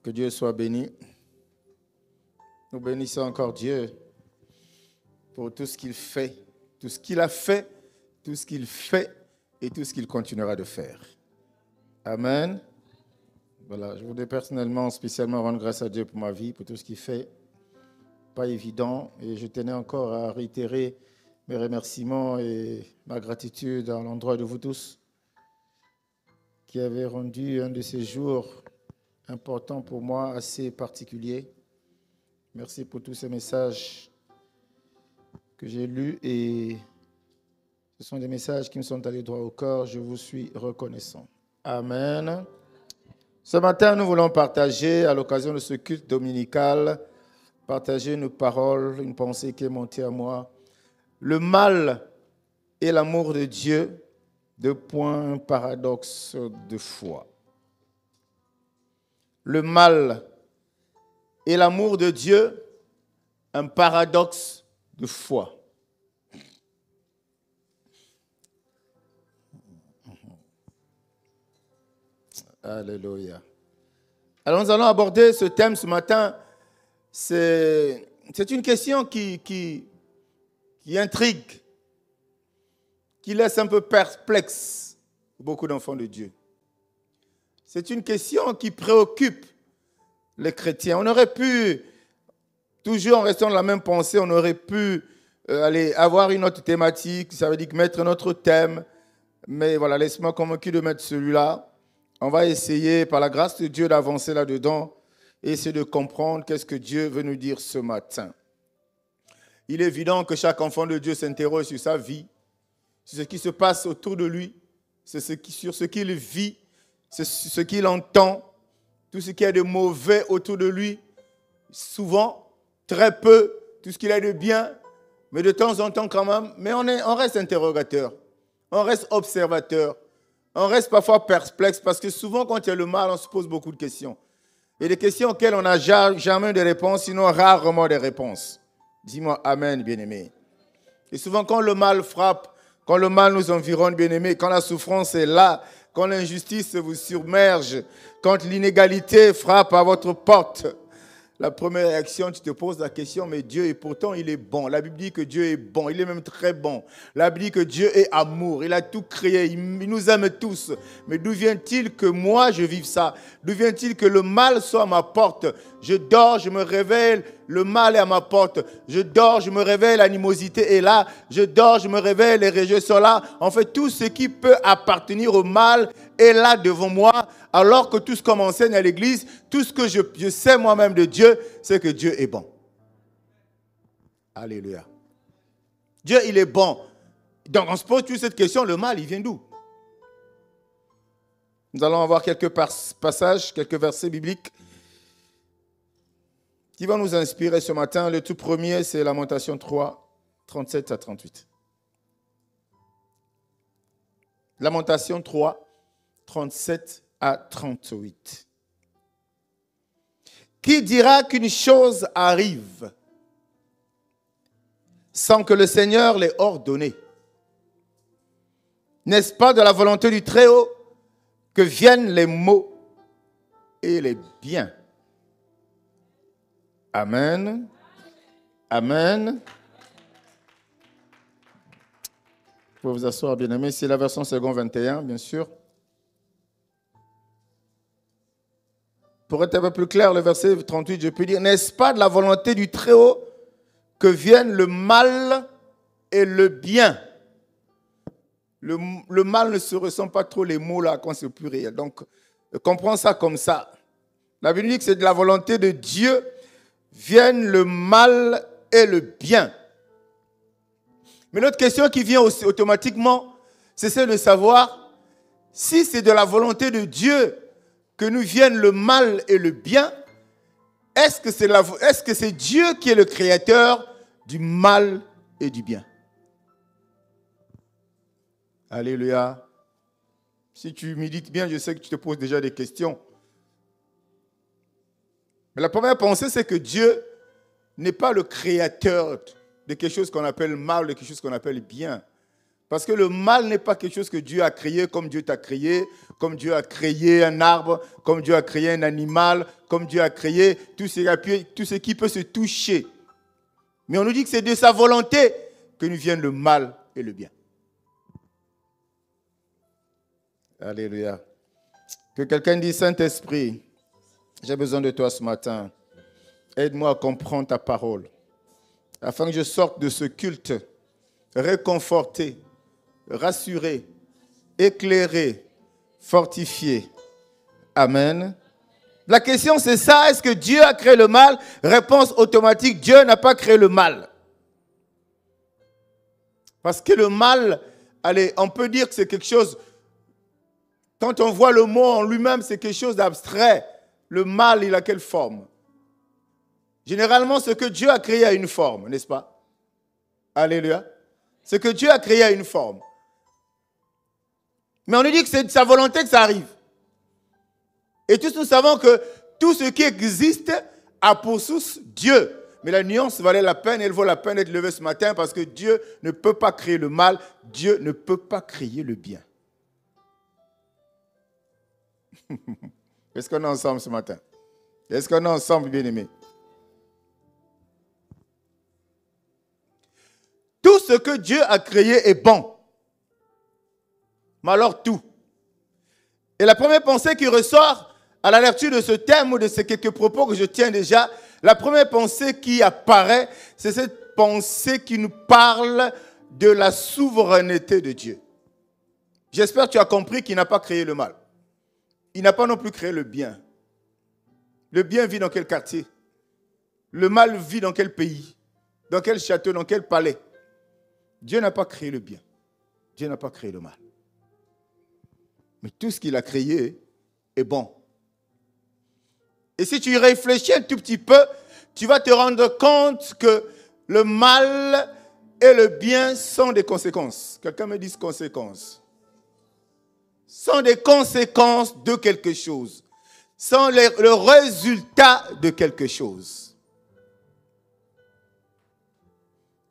Que Dieu soit béni. Nous bénissons encore Dieu pour tout ce qu'il fait, tout ce qu'il a fait, tout ce qu'il fait et tout ce qu'il continuera de faire. Amen. Voilà, je voudrais personnellement, spécialement rendre grâce à Dieu pour ma vie, pour tout ce qu'il fait. Pas évident. Et je tenais encore à réitérer mes remerciements et ma gratitude à l'endroit de vous tous qui avez rendu un de ces jours important pour moi, assez particulier. Merci pour tous ces messages que j'ai lus et ce sont des messages qui me sont allés droit au corps. Je vous suis reconnaissant. Amen. Ce matin, nous voulons partager, à l'occasion de ce culte dominical, partager une parole, une pensée qui est montée à moi. Le mal et l'amour de Dieu, deux points, un paradoxe de foi. Le mal et l'amour de Dieu, un paradoxe de foi. Alléluia. Alors nous allons aborder ce thème ce matin. C'est une question qui intrigue, qui laisse un peu perplexe beaucoup d'enfants de Dieu. C'est une question qui préoccupe les chrétiens. On aurait pu, toujours en restant dans la même pensée, on aurait pu aller avoir une autre thématique, ça veut dire mettre un autre thème. Mais voilà, laisse-moi convaincu de mettre celui-là. On va essayer, par la grâce de Dieu, d'avancer là-dedans et essayer de comprendre qu'est-ce que Dieu veut nous dire ce matin. Il est évident que chaque enfant de Dieu s'interroge sur sa vie, sur ce qui se passe autour de lui, sur ce qu'il vit, sur ce qu'il entend, tout ce qui est de mauvais autour de lui, souvent, très peu, tout ce qu'il a de bien, mais de temps en temps quand même. Mais on reste interrogateur, on reste observateur, on reste parfois perplexe parce que souvent quand il y a le mal, on se pose beaucoup de questions. Et des questions auxquelles on n'a jamais de réponse, sinon rarement des réponses. Dis-moi Amen, bien-aimé. Et souvent quand le mal frappe, quand le mal nous environne, bien-aimé, quand la souffrance est là, quand l'injustice vous submerge, quand l'inégalité frappe à votre porte, la première réaction, tu te poses la question, mais Dieu, et pourtant, il est bon. La Bible dit que Dieu est bon, il est même très bon. La Bible dit que Dieu est amour, il a tout créé, il nous aime tous. Mais d'où vient-il que moi, je vive ça? D'où vient-il que le mal soit à ma porte? Je dors, je me réveille, le mal est à ma porte. Je dors, je me réveille, l'animosité est là. Je dors, je me réveille, les rejets sont là. En fait, tout ce qui peut appartenir au mal est là devant moi. Alors que tout ce qu'on m'enseigne à l'église, tout ce que je sais moi-même de Dieu, c'est que Dieu est bon. Alléluia. Dieu, il est bon. Donc, on se pose toujours cette question, le mal, il vient d'où? Nous allons avoir quelques passages, quelques versets bibliques qui vont nous inspirer ce matin. Le tout premier, c'est Lamentation 3, 37 à 38. Lamentation 3, 37 à 38. Qui dira qu'une chose arrive sans que le Seigneur l'ait ordonné? N'est-ce pas de la volonté du Très-Haut que viennent les maux et les biens? Amen. Amen. Vous pouvez vous asseoir, bien-aimés. C'est la version second 21, bien sûr. Pour être un peu plus clair, le verset 38, je peux dire, n'est-ce pas de la volonté du Très-Haut que viennent le mal et le bien? Le mal ne se ressent pas trop les mots là quand c'est plus réel. Donc, comprends ça comme ça. La Bible dit que c'est de la volonté de Dieu viennent le mal et le bien. Mais l'autre question qui vient aussi automatiquement, c'est celle de savoir si c'est de la volonté de Dieu que nous viennent le mal et le bien, est-ce que c'est Dieu qui est le créateur du mal et du bien? Alléluia. Si tu médites bien, je sais que tu te poses déjà des questions. Mais la première pensée, c'est que Dieu n'est pas le créateur de quelque chose qu'on appelle mal, de quelque chose qu'on appelle bien. Parce que le mal n'est pas quelque chose que Dieu a créé comme Dieu t'a créé, comme Dieu a créé un arbre, comme Dieu a créé un animal, comme Dieu a créé tout ce qui peut se toucher. Mais on nous dit que c'est de sa volonté que nous viennent le mal et le bien. Alléluia. Que quelqu'un dise, Saint-Esprit, j'ai besoin de toi ce matin. Aide-moi à comprendre ta parole, afin que je sorte de ce culte réconforté, rassuré, éclairé, fortifié. Amen. La question c'est ça, est-ce que Dieu a créé le mal? Réponse automatique, Dieu n'a pas créé le mal. Parce que le mal, allez, on peut dire que c'est quelque chose, quand on voit le mot en lui-même, c'est quelque chose d'abstrait. Le mal, il a quelle forme? Généralement, ce que Dieu a créé a une forme, n'est-ce pas? Alléluia. Ce que Dieu a créé a une forme. Mais on nous dit que c'est de sa volonté que ça arrive. Et tous nous savons que tout ce qui existe a pour source Dieu. Mais la nuance valait la peine, elle vaut la peine d'être levée ce matin parce que Dieu ne peut pas créer le mal, Dieu ne peut pas créer le bien. Est-ce qu'on est ensemble ce matin? Est-ce qu'on est ensemble, bien-aimés? Tout ce que Dieu a créé est bon. Mais alors tout. Et la première pensée qui ressort à la lecture de ce thème ou de ces quelques propos que je tiens déjà, la première pensée qui apparaît, c'est cette pensée qui nous parle de la souveraineté de Dieu. J'espère que tu as compris qu'il n'a pas créé le mal. Il n'a pas non plus créé le bien. Le bien vit dans quel quartier? Le mal vit dans quel pays? Dans quel château? Dans quel palais? Dieu n'a pas créé le bien. Dieu n'a pas créé le mal. Mais tout ce qu'il a créé est bon. Et si tu y réfléchis un tout petit peu, tu vas te rendre compte que le mal et le bien sont des conséquences. Quelqu'un me dit conséquences. Sont des conséquences de quelque chose. Sont le résultat de quelque chose.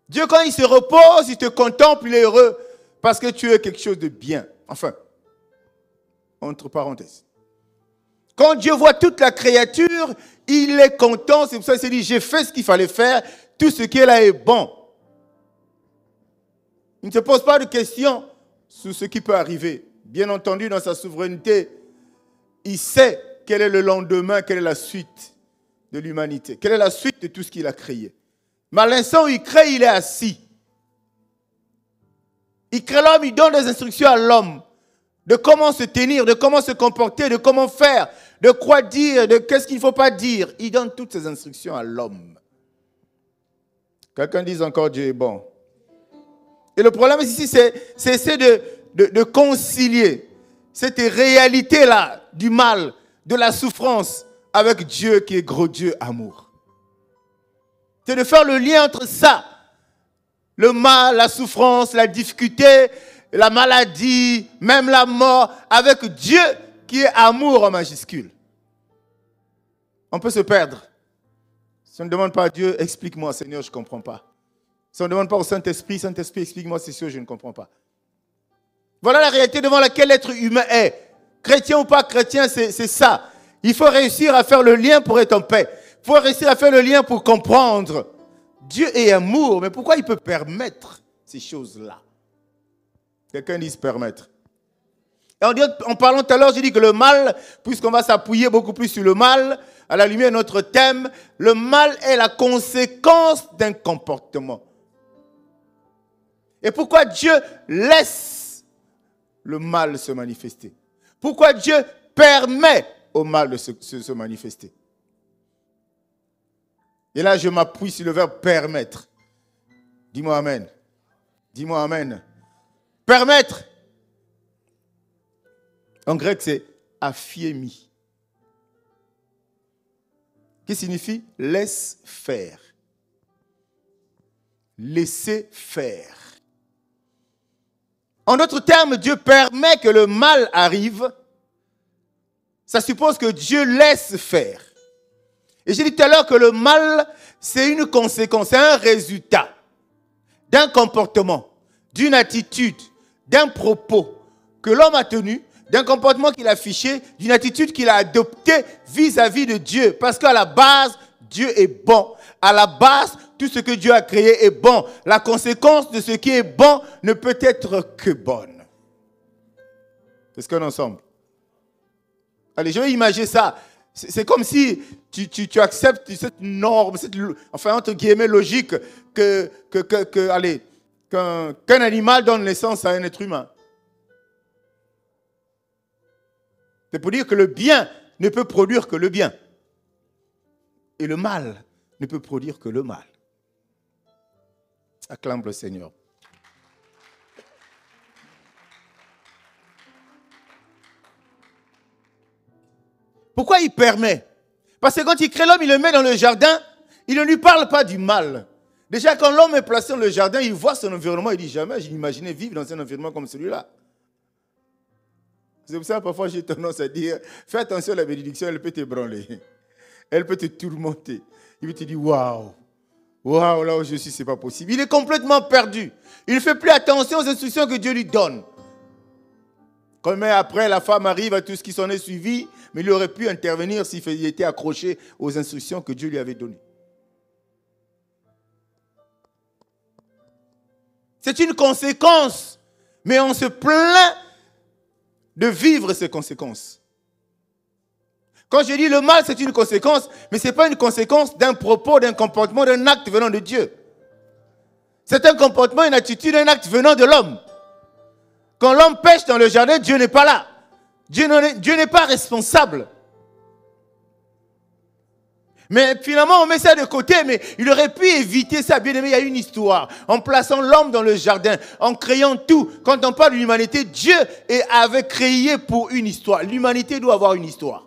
Dieu, quand il se repose, il te contemple, il est heureux parce que tu es quelque chose de bien. Enfin, entre parenthèses. Quand Dieu voit toute la créature, il est content. C'est pour ça qu'il s'est dit, j'ai fait ce qu'il fallait faire. Tout ce qui est là est bon. Il ne se pose pas de questions sur ce qui peut arriver. Bien entendu, dans sa souveraineté, il sait quel est le lendemain, quelle est la suite de l'humanité. Quelle est la suite de tout ce qu'il a créé. Mais à l'instant où il crée, il est assis. Il crée l'homme, il donne des instructions à l'homme. De comment se tenir, de comment se comporter, de comment faire, de quoi dire, de qu'est-ce qu'il ne faut pas dire. Il donne toutes ces instructions à l'homme. Quelqu'un dise encore Dieu est bon. Et le problème ici, c'est essayer de concilier cette réalité-là du mal, de la souffrance, avec Dieu qui est gros Dieu, amour. C'est de faire le lien entre ça, le mal, la souffrance, la difficulté, la maladie, même la mort, avec Dieu qui est amour en majuscule. On peut se perdre. Si on ne demande pas à Dieu, explique-moi Seigneur, je ne comprends pas. Si on ne demande pas au Saint-Esprit, Saint-Esprit, explique-moi, c'est sûr, je ne comprends pas. Voilà la réalité devant laquelle l'être humain est. Chrétien ou pas chrétien, c'est ça. Il faut réussir à faire le lien pour être en paix. Il faut réussir à faire le lien pour comprendre. Dieu est amour, mais pourquoi il peut permettre ces choses-là? Quelqu'un dit se permettre. Et en parlant tout à l'heure, j'ai dit que le mal, puisqu'on va s'appuyer beaucoup plus sur le mal, à la lumière de notre thème, le mal est la conséquence d'un comportement. Et pourquoi Dieu laisse le mal se manifester? Pourquoi Dieu permet au mal de se manifester? Et là, je m'appuie sur le verbe permettre. Dis-moi amen. Dis-moi amen. Permettre. En grec, c'est aphiemi. Qui signifie laisse faire. Laisser faire. En d'autres termes, Dieu permet que le mal arrive. Ça suppose que Dieu laisse faire. Et j'ai dit tout à l'heure que le mal, c'est une conséquence, c'est un résultat d'un comportement, d'une attitude, d'un propos que l'homme a tenu, d'un comportement qu'il a affiché, d'une attitude qu'il a adoptée vis-à-vis de Dieu. Parce qu'à la base, Dieu est bon. À la base, tout ce que Dieu a créé est bon. La conséquence de ce qui est bon ne peut être que bonne. Est-ce qu'on est ensemble? Allez, je vais imaginer ça. C'est comme si tu acceptes cette norme, enfin entre guillemets logique, qu'un animal donne naissance à un être humain. C'est pour dire que le bien ne peut produire que le bien. Et le mal ne peut produire que le mal. Acclame le Seigneur. Pourquoi il permet? Parce que quand il crée l'homme, il le met dans le jardin, il ne lui parle pas du mal. Déjà, quand l'homme est placé dans le jardin, il voit son environnement, il dit jamais j'imaginais vivre dans un environnement comme celui-là. C'est pour ça que parfois j'ai tendance à dire, fais attention à la bénédiction, elle peut t'ébranler. Elle peut te tourmenter. Il peut te dire, waouh, là où je suis, ce n'est pas possible. Il est complètement perdu. Il ne fait plus attention aux instructions que Dieu lui donne. Comme après, la femme arrive à tout ce qui s'en est suivi, mais il aurait pu intervenir s'il était accroché aux instructions que Dieu lui avait données. C'est une conséquence, mais on se plaint de vivre ces conséquences. Quand je dis le mal, c'est une conséquence, mais ce n'est pas une conséquence d'un propos, d'un comportement, d'un acte venant de Dieu. C'est un comportement, une attitude, un acte venant de l'homme. Quand l'homme pêche dans le jardin, Dieu n'est pas là. Dieu n'est pas responsable. Mais finalement, on met ça de côté, mais il aurait pu éviter ça. Bien aimé, il y a une histoire. En plaçant l'homme dans le jardin, en créant tout. Quand on parle de l'humanité, Dieu avait créé pour une histoire. L'humanité doit avoir une histoire.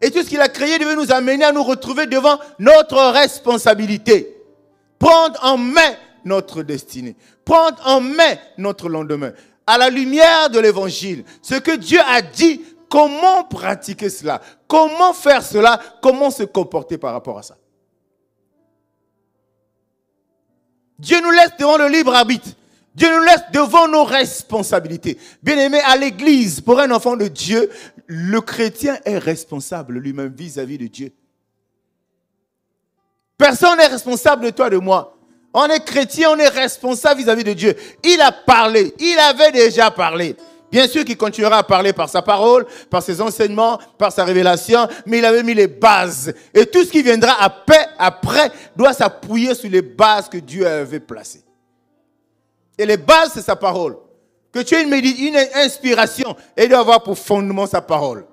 Et tout ce qu'il a créé devait nous amener à nous retrouver devant notre responsabilité. Prendre en main notre destinée. Prendre en main notre lendemain. À la lumière de l'évangile, ce que Dieu a dit, comment pratiquer cela? Comment faire cela? Comment se comporter par rapport à ça? Dieu nous laisse devant le libre arbitre. Dieu nous laisse devant nos responsabilités. Bien-aimé, à l'église, pour un enfant de Dieu, le chrétien est responsable lui-même vis-à-vis de Dieu. Personne n'est responsable de toi, de moi. On est chrétien, on est responsable vis-à-vis de Dieu. Il a parlé, il avait déjà parlé. Bien sûr qu'il continuera à parler par sa parole, par ses enseignements, par sa révélation, mais il avait mis les bases. Et tout ce qui viendra après doit s'appuyer sur les bases que Dieu avait placées. Et les bases, c'est sa parole. Que tu aies une inspiration, et il doit avoir pour fondement sa parole.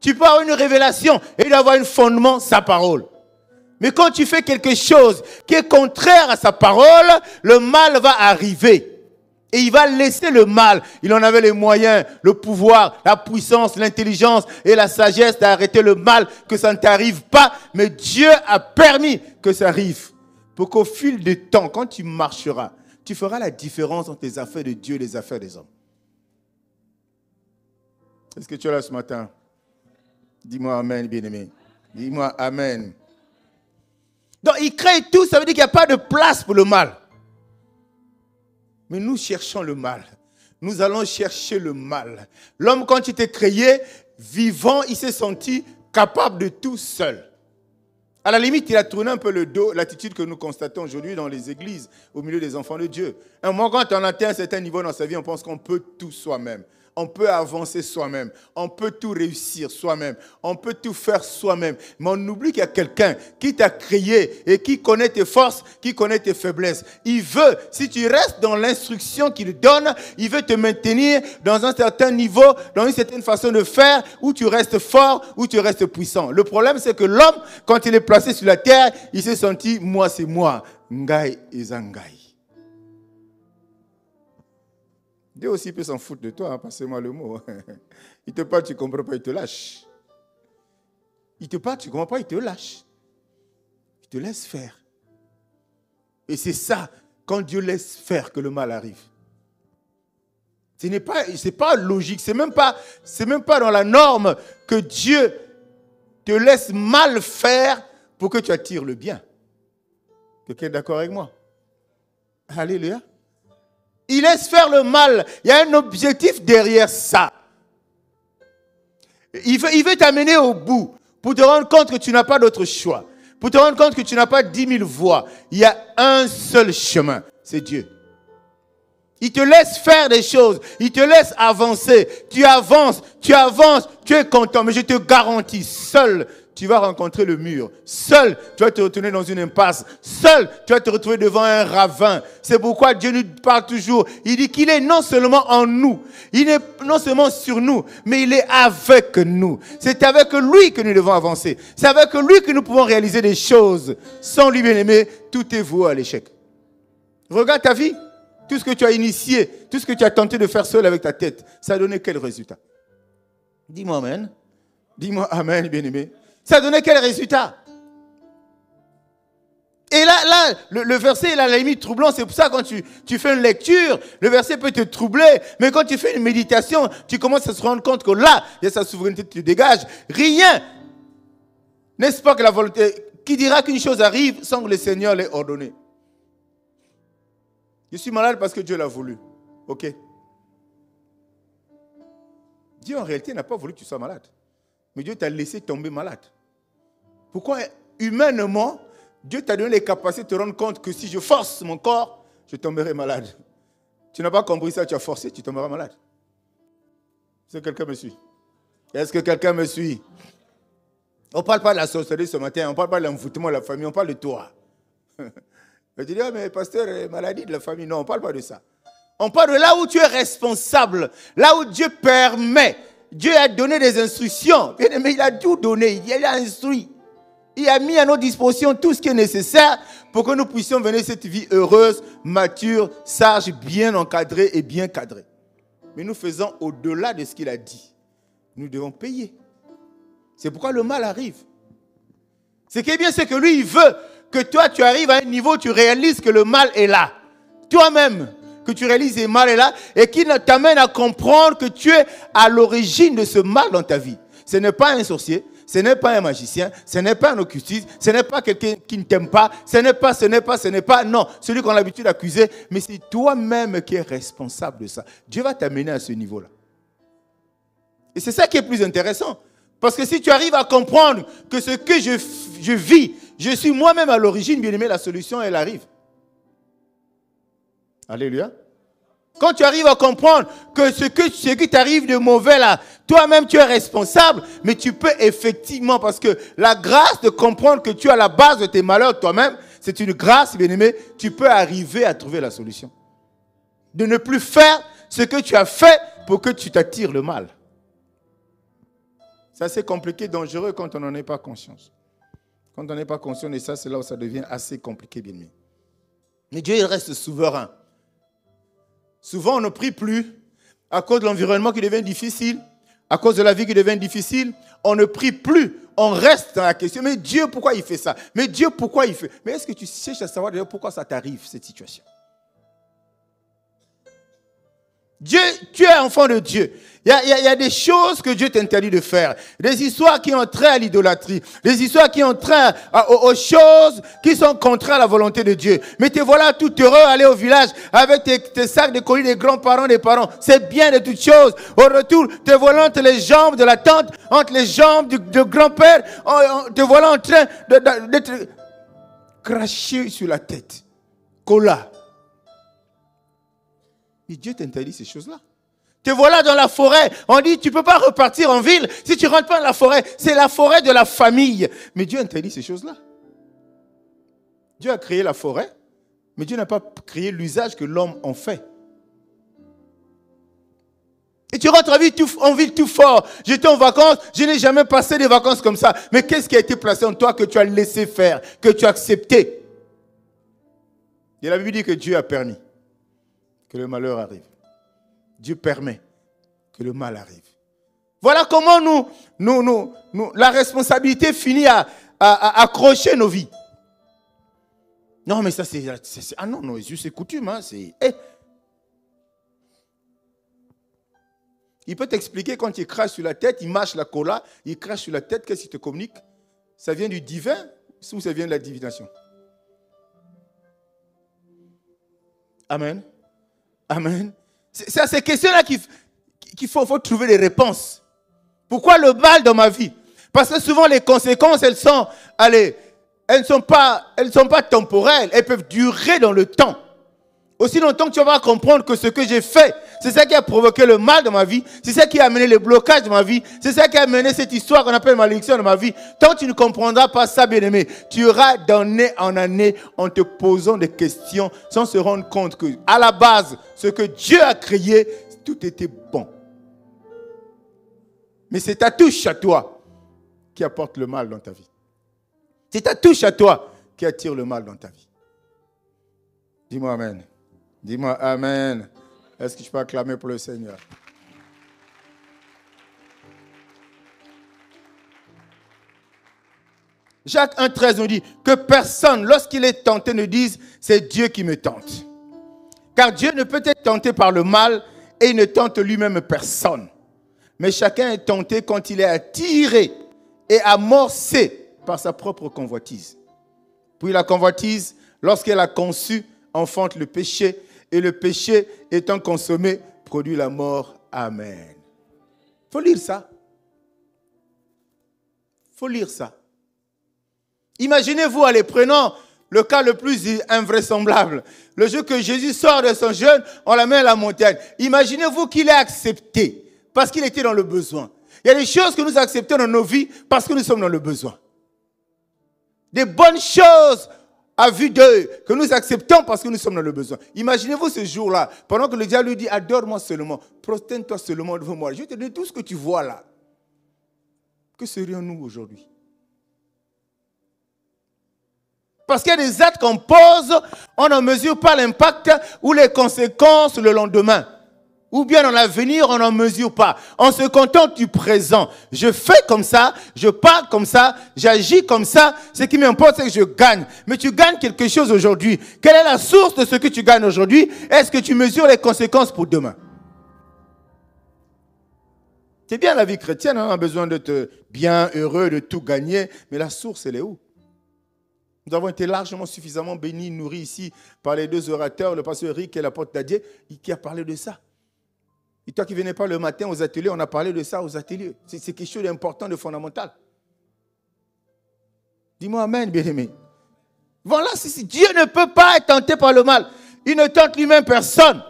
Tu peux avoir une révélation, et il doit avoir un fondement sa parole. Mais quand tu fais quelque chose qui est contraire à sa parole, le mal va arriver. Et il va laisser le mal. Il en avait les moyens, le pouvoir, la puissance, l'intelligence et la sagesse d'arrêter le mal, que ça ne t'arrive pas. Mais Dieu a permis que ça arrive. Pour qu'au fil du temps, quand tu marcheras, tu feras la différence entre les affaires de Dieu et les affaires des hommes. Est-ce que tu es là ce matin? Dis-moi amen, bien-aimé. Dis-moi amen. Donc il crée tout, ça veut dire qu'il n'y a pas de place pour le mal. Mais nous cherchons le mal. Nous allons chercher le mal. L'homme, quand il était créé, vivant, il s'est senti capable de tout seul. À la limite, il a tourné un peu le dos, l'attitude que nous constatons aujourd'hui dans les églises, au milieu des enfants de Dieu. Un moment, quand on atteint un certain niveau dans sa vie, on pense qu'on peut tout soi-même. On peut avancer soi-même. On peut tout réussir soi-même. On peut tout faire soi-même. Mais on oublie qu'il y a quelqu'un qui t'a créé et qui connaît tes forces, qui connaît tes faiblesses. Il veut, si tu restes dans l'instruction qu'il donne, il veut te maintenir dans un certain niveau, dans une certaine façon de faire, où tu restes fort, où tu restes puissant. Le problème, c'est que l'homme, quand il est placé sur la terre, il s'est senti, moi c'est moi. Ngai ezangai. Dieu aussi peut s'en foutre de toi, hein, passez-moi le mot. Il te parle, tu ne comprends pas, il te lâche. Il te parle, tu ne comprends pas, il te lâche. Il te laisse faire. Et c'est ça, quand Dieu laisse faire, que le mal arrive. C'est pas logique, c'est même pas dans la norme que Dieu te laisse mal faire pour que tu attires le bien. Quelqu'un est d'accord avec moi? Alléluia. Il laisse faire le mal. Il y a un objectif derrière ça. Il veut t'amener au bout pour te rendre compte que tu n'as pas d'autre choix. Pour te rendre compte que tu n'as pas 10 000 voies. Il y a un seul chemin, c'est Dieu. Il te laisse faire des choses. Il te laisse avancer. Tu avances, tu es content. Mais je te garantis, seul, tu vas rencontrer le mur. Seul, tu vas te retrouver dans une impasse. Seul, tu vas te retrouver devant un ravin. C'est pourquoi Dieu nous parle toujours. Il dit qu'il est non seulement en nous, il est non seulement sur nous, mais il est avec nous. C'est avec lui que nous devons avancer. C'est avec lui que nous pouvons réaliser des choses. Sans lui, bien-aimé, tout est voué à l'échec. Regarde ta vie. Tout ce que tu as initié, tout ce que tu as tenté de faire seul avec ta tête, ça a donné quel résultat? Dis-moi amen. Dis-moi amen, bien-aimé. Ça a donné quel résultat? Et là le verset il a la limite troublant. C'est pour ça quand tu fais une lecture, le verset peut te troubler. Mais quand tu fais une méditation, tu commences à se rendre compte que là, il y a sa souveraineté qui te dégage. Rien, n'est-ce pas que la volonté, qui dira qu'une chose arrive sans que le Seigneur l'ait ordonné? Je suis malade parce que Dieu l'a voulu. Ok. Dieu en réalité n'a pas voulu que tu sois malade. Mais Dieu t'a laissé tomber malade. Pourquoi humainement, Dieu t'a donné les capacités de te rendre compte que si je force mon corps, je tomberai malade. Tu n'as pas compris ça, tu as forcé, tu tomberas malade. Est-ce que quelqu'un me suit? Est-ce que quelqu'un me suit? On ne parle pas de la sorcellerie ce matin, on ne parle pas de l'envoûtement de la famille, on parle de toi. Je dis, ah, mais pasteur, maladie de la famille. Non, on ne parle pas de ça. On parle de là où tu es responsable, là où Dieu permet. Dieu a donné des instructions. Bien aimé, il a tout donné, il a instruit. Il a mis à notre disposition tout ce qui est nécessaire pour que nous puissions mener cette vie heureuse, mature, sage, bien encadrée et bien cadrée. Mais nous faisons au-delà de ce qu'il a dit. Nous devons payer. C'est pourquoi le mal arrive. Ce qui est bien, c'est que lui, il veut que toi, tu arrives à un niveau où tu réalises que le mal est là. Toi-même, que tu réalises que le mal est là et qui t'amène à comprendre que tu es à l'origine de ce mal dans ta vie. Ce n'est pas un sorcier, ce n'est pas un magicien, ce n'est pas un occultiste, ce n'est pas quelqu'un qui ne t'aime pas, ce n'est pas, non, celui qu'on a l'habitude d'accuser, mais c'est toi-même qui es responsable de ça. Dieu va t'amener à ce niveau-là. Et c'est ça qui est plus intéressant. Parce que si tu arrives à comprendre que ce que je vis, je suis moi-même à l'origine, bien aimé, la solution, elle arrive. Alléluia. Quand tu arrives à comprendre que ce qui t'arrive de mauvais là, toi-même tu es responsable, mais tu peux effectivement, parce que la grâce de comprendre que tu as la base de tes malheurs toi-même, c'est une grâce, bien aimé, tu peux arriver à trouver la solution. De ne plus faire ce que tu as fait pour que tu t'attires le mal. C'est assez compliqué, dangereux quand on n'en est pas conscience. Quand on n'est pas conscient de ça, c'est là où ça devient assez compliqué, bien aimé. Mais Dieu, il reste souverain. Souvent, on ne prie plus à cause de l'environnement qui devient difficile, à cause de la vie qui devient difficile. On ne prie plus. On reste dans la question. Mais Dieu, pourquoi il fait ça? Mais Dieu, pourquoi il fait? Mais est-ce que tu cherches à savoir d'ailleurs pourquoi ça t'arrive, cette situation? Dieu, tu es enfant de Dieu. Il y a des choses que Dieu t'interdit de faire. Des histoires qui ont trait à l'idolâtrie. Des histoires qui ont trait aux choses qui sont contraires à la volonté de Dieu. Mais te voilà tout heureux aller au village avec tes sacs de colis des grands-parents, des parents. C'est bien de toutes choses. Au retour, te voilà entre les jambes de la tante, entre les jambes du grand-père. Te voilà en train d'être craché sur la tête. Cola. Et Dieu t'interdit ces choses-là. Te voilà dans la forêt. On dit, tu ne peux pas repartir en ville si tu ne rentres pas dans la forêt. C'est la forêt de la famille. Mais Dieu interdit ces choses-là. Dieu a créé la forêt, mais Dieu n'a pas créé l'usage que l'homme en fait. Et tu rentres en ville tout fort. J'étais en vacances, je n'ai jamais passé des vacances comme ça. Mais qu'est-ce qui a été placé en toi que tu as laissé faire, que tu as accepté? Et la Bible dit que Dieu a permis que le malheur arrive. Dieu permet que le mal arrive. Voilà comment la responsabilité finit à accrocher nos vies. Non, mais ça c'est ah non, Jésus c'est coutume. Hein, Il peut t'expliquer quand il crache sur la tête, il mâche la cola, il crache sur la tête, qu'est-ce qu'il te communique? Ça vient du divin ou ça vient de la divination? Amen. Amen. C'est à ces questions-là qu'il faut trouver des réponses. Pourquoi le mal dans ma vie? Parce que souvent les conséquences, elles ne sont pas temporelles. Elles peuvent durer dans le temps. Aussi longtemps que tu vas comprendre que ce que j'ai fait, c'est ça qui a provoqué le mal dans ma vie, c'est ça qui a amené les blocages dans ma vie, c'est ça qui a amené cette histoire qu'on appelle malédiction dans ma vie. Tant que tu ne comprendras pas ça, bien-aimé, tu iras d'année en année en te posant des questions sans se rendre compte que, à la base, ce que Dieu a créé, tout était bon. Mais c'est ta touche à toi qui apporte le mal dans ta vie. C'est ta touche à toi qui attire le mal dans ta vie. Dis-moi amen. Dis-moi amen. Est-ce que je peux acclamer pour le Seigneur? Jacques 1,13 nous dit que personne, lorsqu'il est tenté, ne dise c'est Dieu qui me tente. Car Dieu ne peut être tenté par le mal et il ne tente lui-même personne. Mais chacun est tenté quand il est attiré et amorcé par sa propre convoitise. Puis la convoitise, lorsqu'elle a conçu, enfante le péché. Et le péché étant consommé, produit la mort. Amen. Il faut lire ça. Il faut lire ça. Imaginez-vous, allez, prenons le cas le plus invraisemblable. Le jour que Jésus sort de son jeûne, on l'amène à la montagne. Imaginez-vous qu'il ait accepté parce qu'il était dans le besoin. Il y a des choses que nous acceptons dans nos vies parce que nous sommes dans le besoin. Des bonnes choses à vue d'œil que nous acceptons parce que nous sommes dans le besoin. Imaginez-vous ce jour-là, pendant que le diable lui dit, adore-moi seulement, prosterne-toi seulement devant moi. Je vais te donner tout ce que tu vois là. Que serions-nous aujourd'hui? Parce qu'il y a des actes qu'on pose, on n'en mesure pas l'impact ou les conséquences le lendemain. Ou bien dans l'avenir, on n'en mesure pas. On se contente du présent. Je fais comme ça, je parle comme ça, j'agis comme ça. Ce qui m'importe, c'est que je gagne. Mais tu gagnes quelque chose aujourd'hui. Quelle est la source de ce que tu gagnes aujourd'hui? Est-ce que tu mesures les conséquences pour demain? C'est bien la vie chrétienne, on a besoin d'être bien, heureux, de tout gagner. Mais la source, elle est où? Nous avons été largement, suffisamment bénis, nourris ici par les deux orateurs, le pasteur Eric et l'apôtre Dadier, qui a parlé de ça. Et toi qui ne venais pas le matin aux ateliers, on a parlé de ça aux ateliers. C'est quelque chose d'important, de fondamental. Dis-moi amen, bien-aimé. Voilà, Dieu ne peut pas être tenté par le mal. Il ne tente lui-même personne.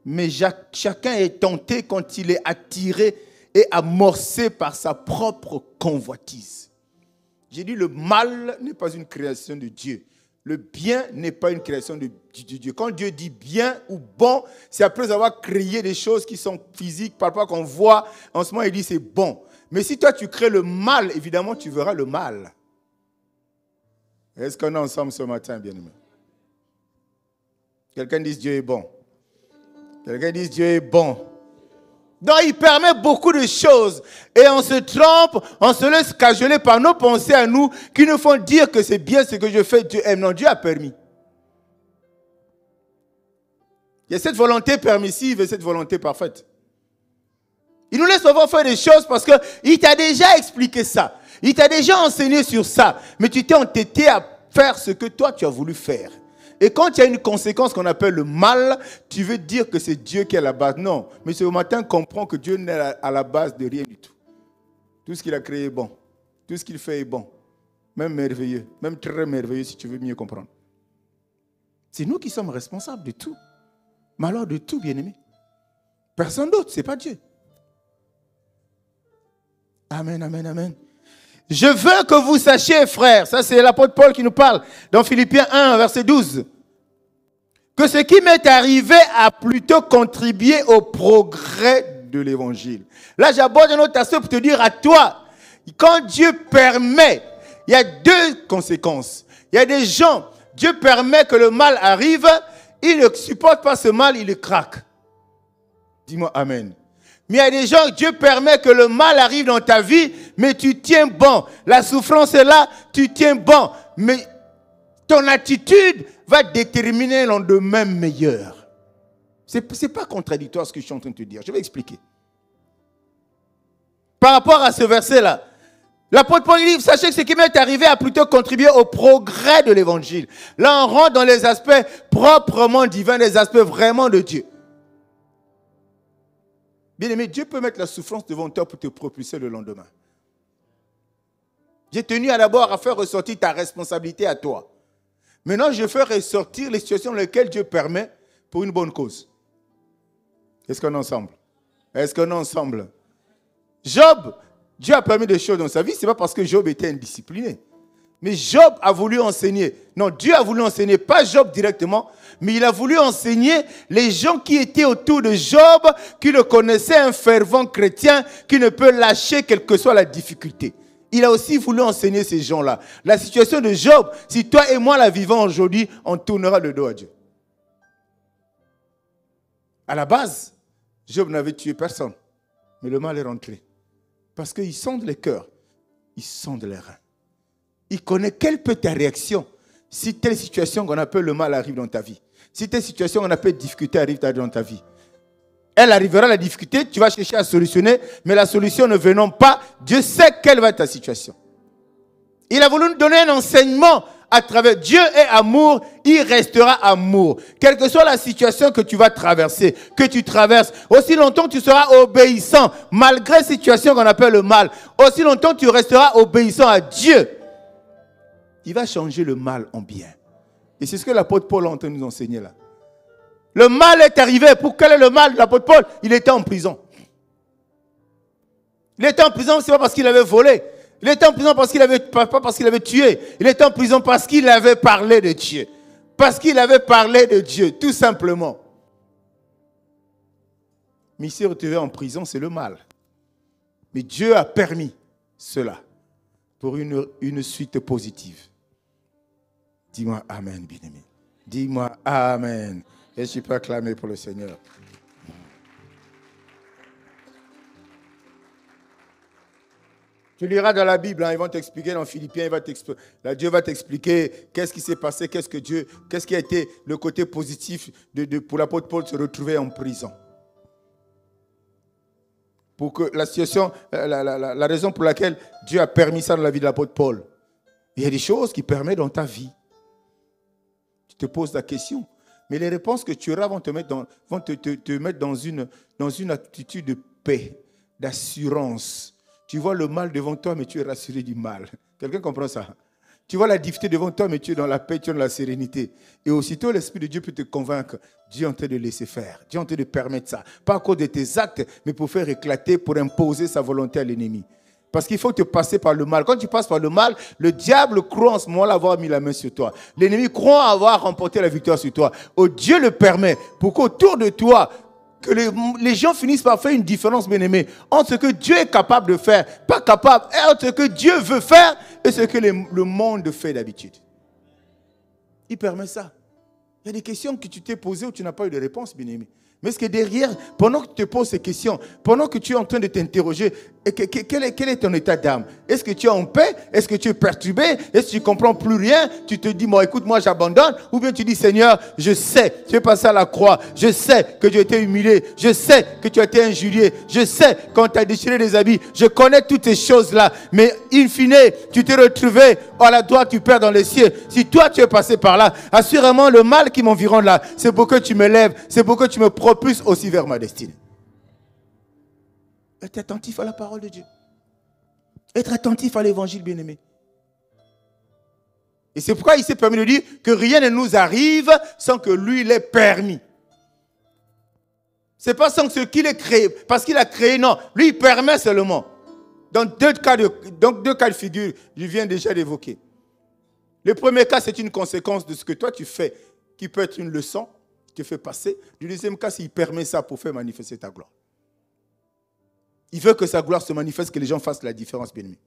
Mais chacun est tenté quand il est attiré et amorcé par sa propre convoitise. J'ai dit, le mal n'est pas une création de Dieu. Le bien n'est pas une création de Dieu. Quand Dieu dit bien ou bon, c'est après avoir créé des choses qui sont physiques, par rapport qu'on voit. En ce moment, il dit c'est bon. Mais si toi, tu crées le mal, évidemment, tu verras le mal. Est-ce qu'on est ensemble ce matin, bien-aimé? Quelqu'un dit Dieu est bon. Quelqu'un dit Dieu est bon. Donc, il permet beaucoup de choses. Et on se trompe, on se laisse cajoler par nos pensées à nous qui nous font dire que c'est bien ce que je fais, Dieu aime. Non, Dieu a permis. Il y a cette volonté permissive et cette volonté parfaite. Il nous laisse souvent faire des choses parce qu'il t'a déjà expliqué ça. Il t'a déjà enseigné sur ça. Mais tu t'es entêté à faire ce que toi, tu as voulu faire. Et quand il y a une conséquence qu'on appelle le mal, tu veux dire que c'est Dieu qui est à la base. Non, mais ce matin, comprends que Dieu n'est à la base de rien du tout. Tout ce qu'il a créé est bon. Tout ce qu'il fait est bon. Même merveilleux. Même très merveilleux si tu veux mieux comprendre. C'est nous qui sommes responsables de tout. Mais alors de tout, bien-aimé. Personne d'autre, ce n'est pas Dieu. Amen, amen, amen. Je veux que vous sachiez, frères, ça c'est l'apôtre Paul qui nous parle, dans Philippiens 1, verset 12, que ce qui m'est arrivé a plutôt contribué au progrès de l'évangile. Là, j'aborde un autre aspect pour te dire à toi, quand Dieu permet, il y a deux conséquences. Il y a des gens, Dieu permet que le mal arrive, ils ne supportent pas ce mal, ils le craquent. Dis-moi amen. Mais il y a des gens, Dieu permet que le mal arrive dans ta vie, mais tu tiens bon. La souffrance est là, tu tiens bon. Mais ton attitude va déterminer un lendemain meilleur. Ce n'est pas contradictoire ce que je suis en train de te dire. Je vais expliquer. Par rapport à ce verset-là, L'apôtre Paul dit, sachez que ce qui m'est arrivé a plutôt contribué au progrès de l'évangile. Là, on rentre dans les aspects proprement divins, les aspects vraiment de Dieu. Bien aimé, Dieu peut mettre la souffrance devant toi pour te propulser le lendemain. J'ai tenu d'abord à faire ressortir ta responsabilité à toi. Maintenant, je fais ressortir les situations dans lesquelles Dieu permet pour une bonne cause. Est-ce qu'on est ensemble? Est-ce qu'on est ensemble? Job, Dieu a permis des choses dans sa vie, ce n'est pas parce que Job était indiscipliné. Mais Job a voulu enseigner. Non, Dieu a voulu enseigner, pas Job directement, mais il a voulu enseigner les gens qui étaient autour de Job, qui le connaissaient, un fervent chrétien, qui ne peut lâcher quelle que soit la difficulté. Il a aussi voulu enseigner ces gens-là. La situation de Job, si toi et moi la vivons aujourd'hui, on tournera le dos à Dieu. À la base, Job n'avait tué personne, mais le mal est rentré. Parce qu'il sonde les cœurs, il sonde les reins. Il connaît quelle peut être ta réaction si telle situation qu'on appelle le mal arrive dans ta vie. Si telle situation qu'on appelle difficulté arrive dans ta vie. Elle arrivera, la difficulté, tu vas chercher à solutionner, mais la solution ne venant pas, Dieu sait quelle va être ta situation. Il a voulu nous donner un enseignement à travers Dieu est amour, il restera amour. Quelle que soit la situation que tu vas traverser, que tu traverses, aussi longtemps que tu seras obéissant, malgré la situation qu'on appelle le mal, aussi longtemps que tu resteras obéissant à Dieu, il va changer le mal en bien. Et c'est ce que l'apôtre Paul est en train de nous enseigner là. Le mal est arrivé. Pour quel est le mal de l'apôtre Paul? Il était en prison. Il était en prison, ce n'est pas parce qu'il avait volé. Il était en prison pas parce qu'il avait tué. Il était en prison parce qu'il avait parlé de Dieu. Parce qu'il avait parlé de Dieu, tout simplement. Mais il s'est retrouvé en prison, c'est le mal. Mais Dieu a permis cela pour une suite positive. Dis-moi Amen, bien-aimé. Dis-moi Amen. Et je peux acclamer pour le Seigneur. Tu liras dans la Bible, ils vont t'expliquer dans Philippiens, Dieu va t'expliquer qu'est-ce qui s'est passé, qu'est-ce qui a été le côté positif pour l'apôtre Paul de se retrouver en prison. Pour que la situation, la raison pour laquelle Dieu a permis ça dans la vie de l'apôtre Paul. Il y a des choses qui permettent dans ta vie. Tu te poses la question. Mais les réponses que tu auras vont te mettre dans une attitude de paix, d'assurance. Tu vois le mal devant toi, mais tu es rassuré du mal. Quelqu'un comprend ça? Tu vois la difficulté devant toi, mais tu es dans la paix, tu es dans la sérénité. Et aussitôt, l'Esprit de Dieu peut te convaincre. Dieu est en train de laisser faire. Dieu est en train de permettre ça. Pas à cause de tes actes, mais pour faire éclater, pour imposer sa volonté à l'ennemi. Parce qu'il faut te passer par le mal. Quand tu passes par le mal, le diable croit en ce moment-là avoir mis la main sur toi. L'ennemi croit avoir remporté la victoire sur toi. Oh, Dieu le permet pour qu'autour de toi, que les gens finissent par faire une différence, bien-aimé, entre ce que Dieu est capable de faire, pas capable, et entre ce que Dieu veut faire et ce que le monde fait d'habitude. Il permet ça. Il y a des questions que tu t'es posées où tu n'as pas eu de réponse, bien-aimé. Mais est-ce que derrière, pendant que tu te poses ces questions, pendant que tu es en train de t'interroger, quel est ton état d'âme? Est-ce que tu es en paix? Est-ce que tu es perturbé? Est-ce que tu ne comprends plus rien? Tu te dis, bon, écoute, moi j'abandonne. Ou bien tu dis, Seigneur, je sais, tu es passé à la croix. Je sais que tu as été humilié. Je sais que tu as été injurié. Je sais quand tu as déchiré des habits. Je connais toutes ces choses-là. Mais in fine, tu t'es retrouvé à la droite du Père dans les cieux. Si toi tu es passé par là, assurément le mal qui m'environne là, c'est pour que tu me lèves, c'est pour que tu me propulses aussi vers ma destinée. Être attentif à la parole de Dieu. Être attentif à l'évangile, bien-aimé. Et c'est pourquoi il s'est permis de dire que rien ne nous arrive sans que lui l'ait permis. Ce n'est pas sans ce qu'il ait créé, parce qu'il a créé, non. Lui, il permet seulement. Dans deux cas de figure, je viens déjà d'évoquer. Le premier cas, c'est une conséquence de ce que toi tu fais, qui peut être une leçon, qui te fait passer. Le deuxième cas, c'est qu'il permet ça pour faire manifester ta gloire. Il veut que sa gloire se manifeste, que les gens fassent la différence, bien-aimé.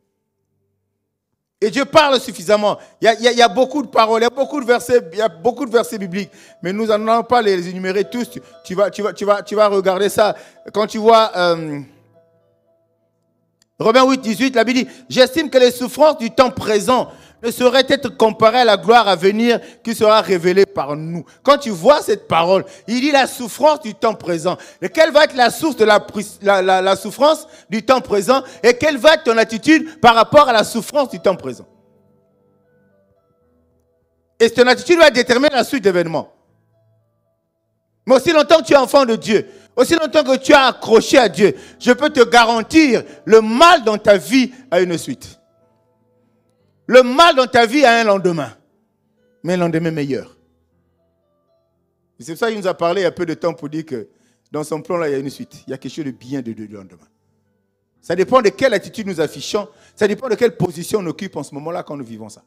Et Dieu parle suffisamment. Il y a beaucoup de paroles, il y a beaucoup de versets bibliques. Mais nous n'allons pas les énumérer tous. Tu vas regarder ça. Quand tu vois Romains 8, 18, la Bible dit, j'estime que les souffrances du temps présent ne saurait être comparée à la gloire à venir qui sera révélée par nous. Quand tu vois cette parole, il dit la souffrance du temps présent. Et quelle va être la source de la souffrance du temps présent? Et quelle va être ton attitude par rapport à la souffrance du temps présent? Et ton attitude va déterminer la suite d'événements. Mais aussi longtemps que tu es enfant de Dieu, aussi longtemps que tu as accroché à Dieu, je peux te garantir, le mal dans ta vie a une suite. Le mal dans ta vie a un lendemain, mais un lendemain meilleur. C'est pour ça qu'il nous a parlé il y a peu de temps pour dire que dans son plan, là, il y a une suite. Il y a quelque chose de bien de lendemain. Ça dépend de quelle attitude nous affichons, ça dépend de quelle position on occupe en ce moment-là quand nous vivons ça.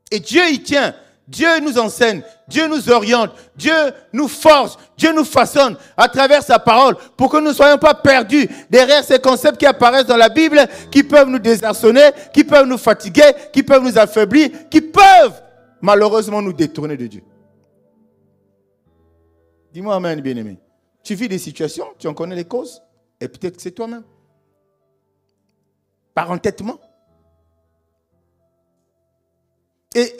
Et Dieu y tient. Dieu nous enseigne, Dieu nous oriente, Dieu nous force, Dieu nous façonne à travers sa parole pour que nous ne soyons pas perdus derrière ces concepts qui apparaissent dans la Bible, qui peuvent nous désarçonner, qui peuvent nous fatiguer, qui peuvent nous affaiblir, qui peuvent malheureusement nous détourner de Dieu. Dis-moi amen, bien-aimé. Tu vis des situations, tu en connais les causes, et peut-être que c'est toi-même. Par entêtement. Et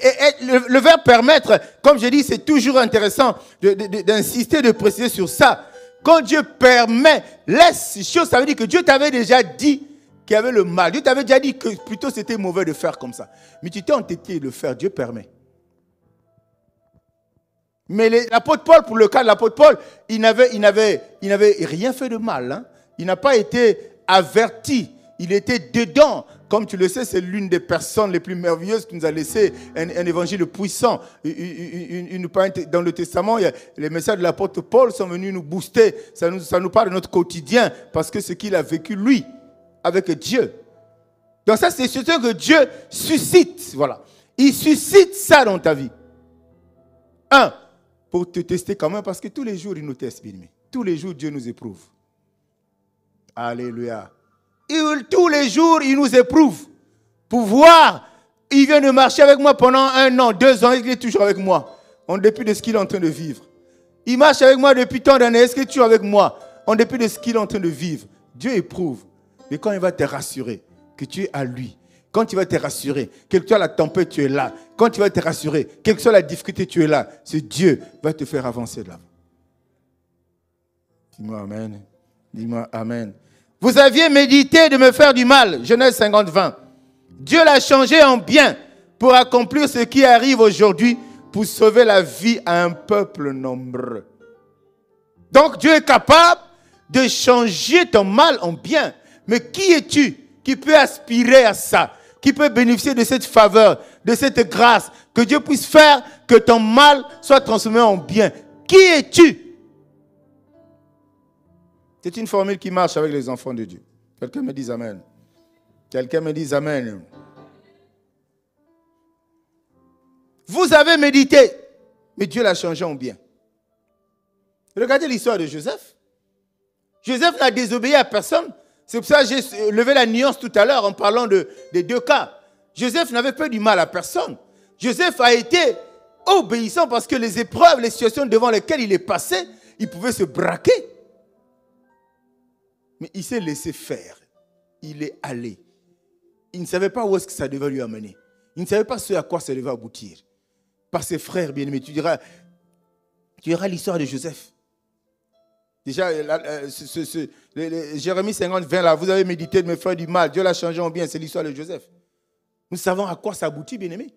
le verbe permettre, comme je dis, c'est toujours intéressant d'insister, de préciser sur ça. Quand Dieu permet, laisse ces choses, ça veut dire que Dieu t'avait déjà dit qu'il y avait le mal. Dieu t'avait déjà dit que plutôt c'était mauvais de faire comme ça. Mais tu t'es entêté de le faire, Dieu permet. Mais l'apôtre Paul, pour le cas de l'apôtre Paul, il n'avait rien fait de mal. Hein. Il n'a pas été averti. Il était dedans. Comme tu le sais, c'est l'une des personnes les plus merveilleuses qui nous a laissé un évangile puissant. Dans le Testament, les messages de l'apôtre Paul sont venus nous booster. Ça nous parle de notre quotidien parce que ce qu'il a vécu, lui, avec Dieu. Donc ça, c'est ce que Dieu suscite. Voilà. Il suscite ça dans ta vie. Pour te tester quand même, parce que tous les jours, il nous teste, bien aimé. Tous les jours, Dieu nous éprouve. Alléluia. Tous les jours, il nous éprouve pour voir. Il vient de marcher avec moi pendant 1 an, 2 ans, il est toujours avec moi, en dépit de ce qu'il est en train de vivre. Il marche avec moi depuis tant d'années, est-ce qu'il est toujours avec moi, en dépit de ce qu'il est en train de vivre. Dieu éprouve, mais quand il va te rassurer que tu es à lui, quand il va te rassurer, quelle que soit la tempête, tu es là. Quand il va te rassurer, quelle que soit la difficulté, tu es là. Ce Dieu va te faire avancer de là. Dis-moi amen. Dis-moi amen. Vous aviez médité de me faire du mal. Genèse 50, 20. Dieu l'a changé en bien pour accomplir ce qui arrive aujourd'hui, pour sauver la vie à un peuple nombreux. Donc Dieu est capable de changer ton mal en bien. Mais qui es-tu qui peut aspirer à ça, qui peut bénéficier de cette faveur, de cette grâce, que Dieu puisse faire que ton mal soit transformé en bien? Qui es-tu? C'est une formule qui marche avec les enfants de Dieu. Quelqu'un me dise amen. Quelqu'un me dise amen. Vous avez médité, mais Dieu l'a changé en bien. Regardez l'histoire de Joseph. Joseph n'a désobéi à personne. C'est pour ça que j'ai levé la nuance tout à l'heure en parlant des 2 cas. Joseph n'avait pas du mal à personne. Joseph a été obéissant parce que les épreuves, les situations devant lesquelles il est passé, il pouvait se braquer. Mais il s'est laissé faire. Il est allé. Il ne savait pas où est-ce que ça devait lui amener. Il ne savait pas ce à quoi ça devait aboutir. Par ses frères bien-aimés, tu diras l'histoire de Joseph. Déjà, Jérémie 50, 20, là, vous avez médité de me faire du mal. Dieu l'a changé en bien. C'est l'histoire de Joseph. Nous savons à quoi ça aboutit, bien-aimé.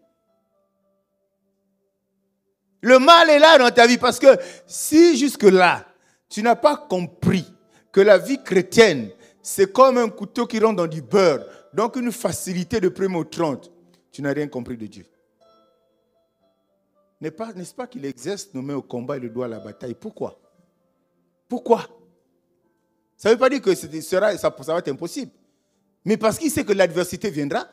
Le mal est là dans ta vie parce que si jusque-là, tu n'as pas compris que la vie chrétienne, c'est comme un couteau qui rentre dans du beurre. Donc une facilité de 1er au 30. Tu n'as rien compris de Dieu. N'est-ce pas qu'il exerce nos mains au combat et le doigt à la bataille? Pourquoi? Pourquoi? Ça ne veut pas dire que ça va être impossible. Mais parce qu'il sait que l'adversité viendra,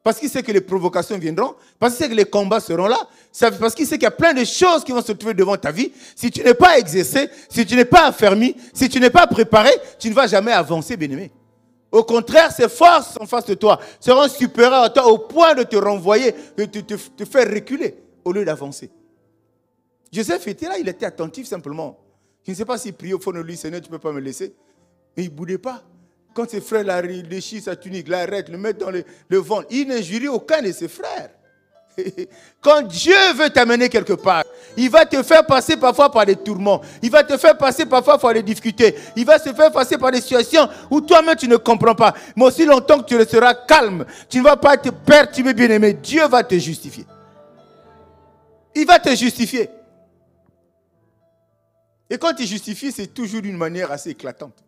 parce qu'il sait que les provocations viendront, parce qu'il sait que les combats seront là, parce qu'il sait qu'il y a plein de choses qui vont se trouver devant ta vie. Si tu n'es pas exercé, si tu n'es pas affermi, si tu n'es pas préparé, tu ne vas jamais avancer, bien-aimé. Au contraire, ces forces en face de toi seront supérieures à toi au point de te renvoyer, de te faire reculer au lieu d'avancer. Joseph était là, il était attentif simplement. Je ne sais pas s'il priait au fond de lui, Seigneur, tu ne peux pas me laisser. Mais il ne boudait pas. Quand ses frères la déchirent sa tunique, l'arrêtent, le mettent dans le ventre, il n'injurie aucun de ses frères. Quand Dieu veut t'amener quelque part, il va te faire passer parfois par des tourments. Il va te faire passer parfois par des difficultés. Il va se faire passer par des situations où toi-même tu ne comprends pas. Mais aussi longtemps que tu resteras calme, tu ne vas pas te perturber, bien-aimé. Dieu va te justifier. Il va te justifier. Et quand il justifie, c'est toujours d'une manière assez éclatante.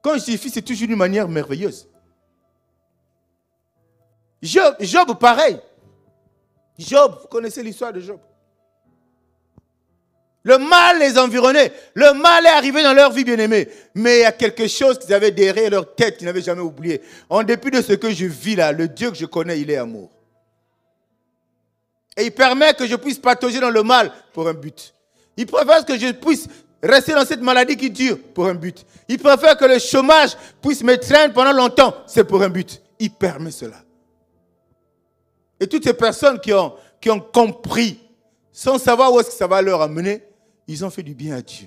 Quand il justifie, c'est toujours d'une manière merveilleuse. Job, pareil. Job, vous connaissez l'histoire de Job. Le mal les environnait. Le mal est arrivé dans leur vie, bien-aimée. Mais il y a quelque chose qu'ils avaient derrière leur tête qu'ils n'avaient jamais oublié. En dépit de ce que je vis là, le Dieu que je connais, il est amour. Et il permet que je puisse patauger dans le mal pour un but. Il préfère que je puisse rester dans cette maladie qui dure pour un but. Il préfère que le chômage puisse me traîner pendant longtemps. C'est pour un but. Il permet cela. Et toutes ces personnes qui ont compris, sans savoir où est-ce que ça va leur amener, ils ont fait du bien à Dieu.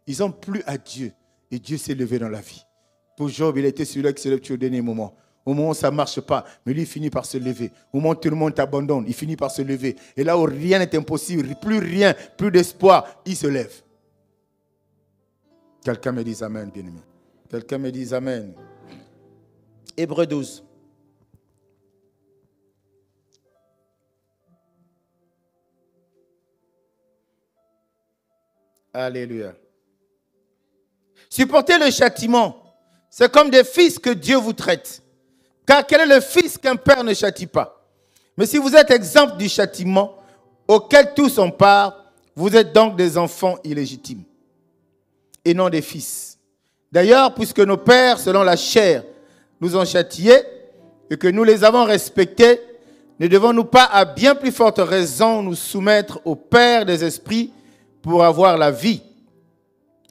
Ils ont plu à Dieu. Et Dieu s'est levé dans la vie. Pour Job, il a été celui-là qui se lève au dernier moment. Au moment où ça ne marche pas, mais lui, il finit par se lever. Au moment où tout le monde t'abandonne, il finit par se lever. Et là où rien n'est impossible, plus rien, plus d'espoir, il se lève. Quelqu'un me dit Amen, bien-aimé. Quelqu'un me dit Amen. Hébreux 12. Alléluia. Supportez le châtiment. C'est comme des fils que Dieu vous traite. Car quel est le fils qu'un père ne châtie pas? Mais si vous êtes exempt du châtiment auquel tous ont part, vous êtes donc des enfants illégitimes et non des fils. D'ailleurs, puisque nos pères, selon la chair, nous ont châtiés et que nous les avons respectés, ne devons-nous pas à bien plus forte raison nous soumettre au Père des esprits pour avoir la vie?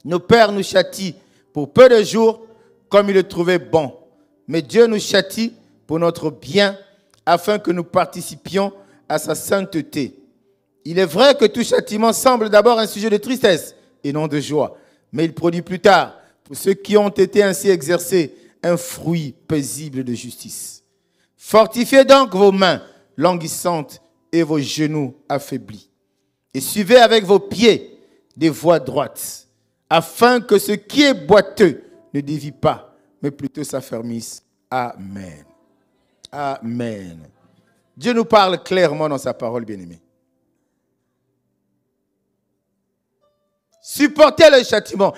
Nos pères nous châtient pour peu de jours, comme ils le trouvaient bon. Mais Dieu nous châtie pour notre bien, afin que nous participions à sa sainteté. Il est vrai que tout châtiment semble d'abord un sujet de tristesse et non de joie. Mais il produit plus tard, pour ceux qui ont été ainsi exercés, un fruit paisible de justice. Fortifiez donc vos mains languissantes et vos genoux affaiblis. Et suivez avec vos pieds des voies droites, afin que ce qui est boiteux ne dévie pas, mais plutôt s'affermisse. Amen. Amen. Dieu nous parle clairement dans sa parole, bien-aimée. Supportez le châtiment.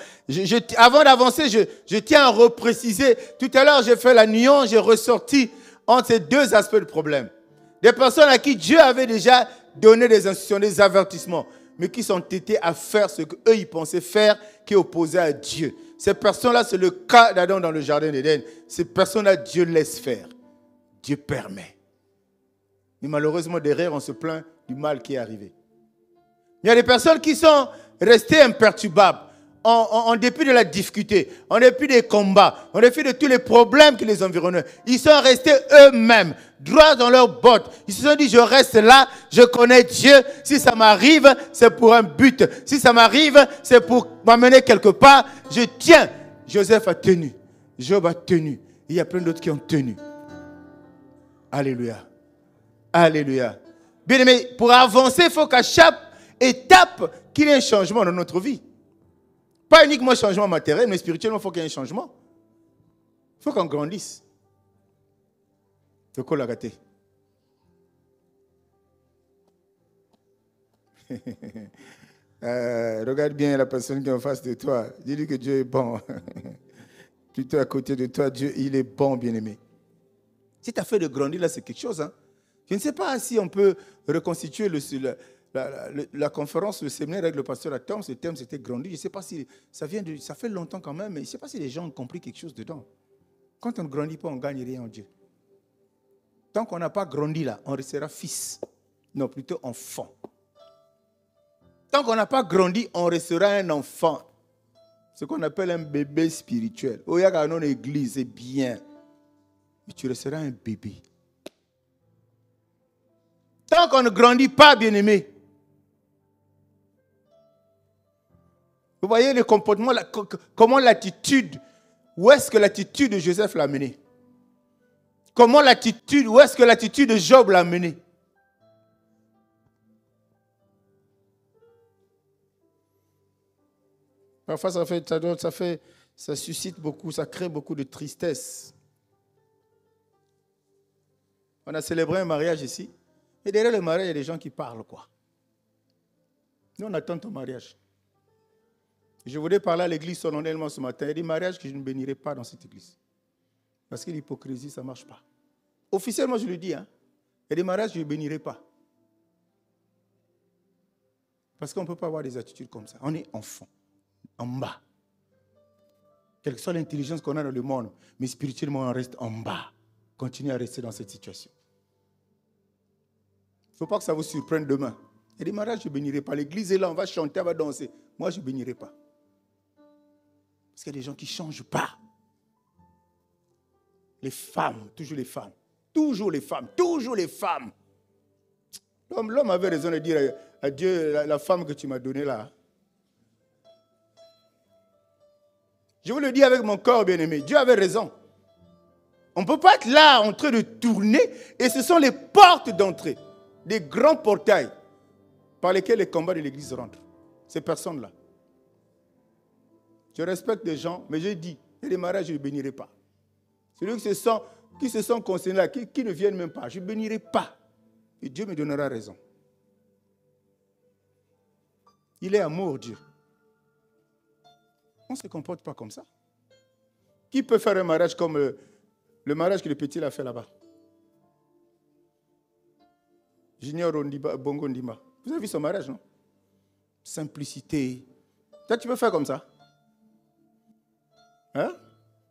Avant d'avancer, je tiens à repréciser. Tout à l'heure, j'ai fait la nuance, j'ai ressorti entre ces deux aspects de problème. Des personnes à qui Dieu avait déjà donné des instructions, des avertissements, mais qui sont entêtées à faire ce qu'eux, ils pensaient faire, qui est opposé à Dieu. Ces personnes-là, c'est le cas d'Adam dans le jardin d'Éden. Ces personnes-là, Dieu laisse faire. Dieu permet. Mais malheureusement, derrière, on se plaint du mal qui est arrivé. Il y a des personnes qui sont restées imperturbables, en dépit de la difficulté, en dépit des combats, en dépit de tous les problèmes qui les environnaient. Ils sont restés eux-mêmes, droits dans leurs bottes. Ils se sont dit, je reste là, je connais Dieu. Si ça m'arrive, c'est pour un but. Si ça m'arrive, c'est pour m'amener quelque part. Je tiens. Joseph a tenu. Job a tenu. Il y a plein d'autres qui ont tenu. Alléluia. Alléluia. Bien aimé, pour avancer, il faut qu'à chaque étape, qu'il y ait un changement dans notre vie. Pas uniquement un changement matériel, mais spirituellement, il faut qu'il y ait un changement. Il faut qu'on grandisse. C'est quoi la gâté? Regarde bien la personne qui est en face de toi. Dis-lui que Dieu est bon. Plutôt à côté de toi, Dieu, il est bon, bien-aimé. Si tu as fait de grandir, là, c'est quelque chose. Hein? Je ne sais pas si on peut reconstituer la conférence, le séminaire avec le pasteur Atom. Ce thème, c'était grandir. Je ne sais pas si ça fait longtemps quand même, mais je ne sais pas si les gens ont compris quelque chose dedans. Quand on ne grandit pas, on ne gagne rien en Dieu. Tant qu'on n'a pas grandi là, on restera fils. Non, plutôt enfant. Tant qu'on n'a pas grandi, on restera un enfant. Ce qu'on appelle un bébé spirituel. Oh, il y a une église, c'est bien. Mais tu resteras un bébé. Tant qu'on ne grandit pas, bien-aimé. Vous voyez le comportement, comment l'attitude où est-ce que l'attitude de Joseph l'a mené? Où est-ce que l'attitude de Job l'a mené? Parfois, ça suscite beaucoup, ça crée beaucoup de tristesse. On a célébré un mariage ici, et derrière le mariage, il y a des gens qui parlent, quoi. Nous, on attend ton mariage. Je voulais parler à l'église solennellement ce matin. Il y a des mariages que je ne bénirai pas dans cette église. Parce que l'hypocrisie, ça ne marche pas. Officiellement, je le dis, hein. Il y a des mariages que je ne bénirai pas. Parce qu'on ne peut pas avoir des attitudes comme ça. On est enfant, en bas. Quelle que soit l'intelligence qu'on a dans le monde, mais spirituellement, on reste en bas. Continuez à rester dans cette situation. Il ne faut pas que ça vous surprenne demain. Il y a des mariages, je ne bénirai pas. L'église est là, on va chanter, on va danser. Moi, je ne bénirai pas. Parce qu'il y a des gens qui ne changent pas. Les femmes, toujours les femmes. Toujours les femmes, toujours les femmes. L'homme avait raison de dire à Dieu, la femme que tu m'as donnée là. Je vous le dis avec mon corps bien-aimé, Dieu avait raison. On ne peut pas être là en train de tourner et ce sont les portes d'entrée, des grands portails par lesquels les combats de l'église rentrent. Ces personnes-là. Je respecte des gens, mais je dis, il y a des mariages, je ne bénirai pas. Celui qui se sent concernés là, qui ne viennent même pas, je ne bénirai pas. Et Dieu me donnera raison. Il est amour, Dieu. On ne se comporte pas comme ça. Qui peut faire un mariage comme le mariage que le petit a fait là-bas? Junior Bongo Ndima. Vous avez vu son mariage, non? Simplicité. Toi, tu peux faire comme ça? Hein?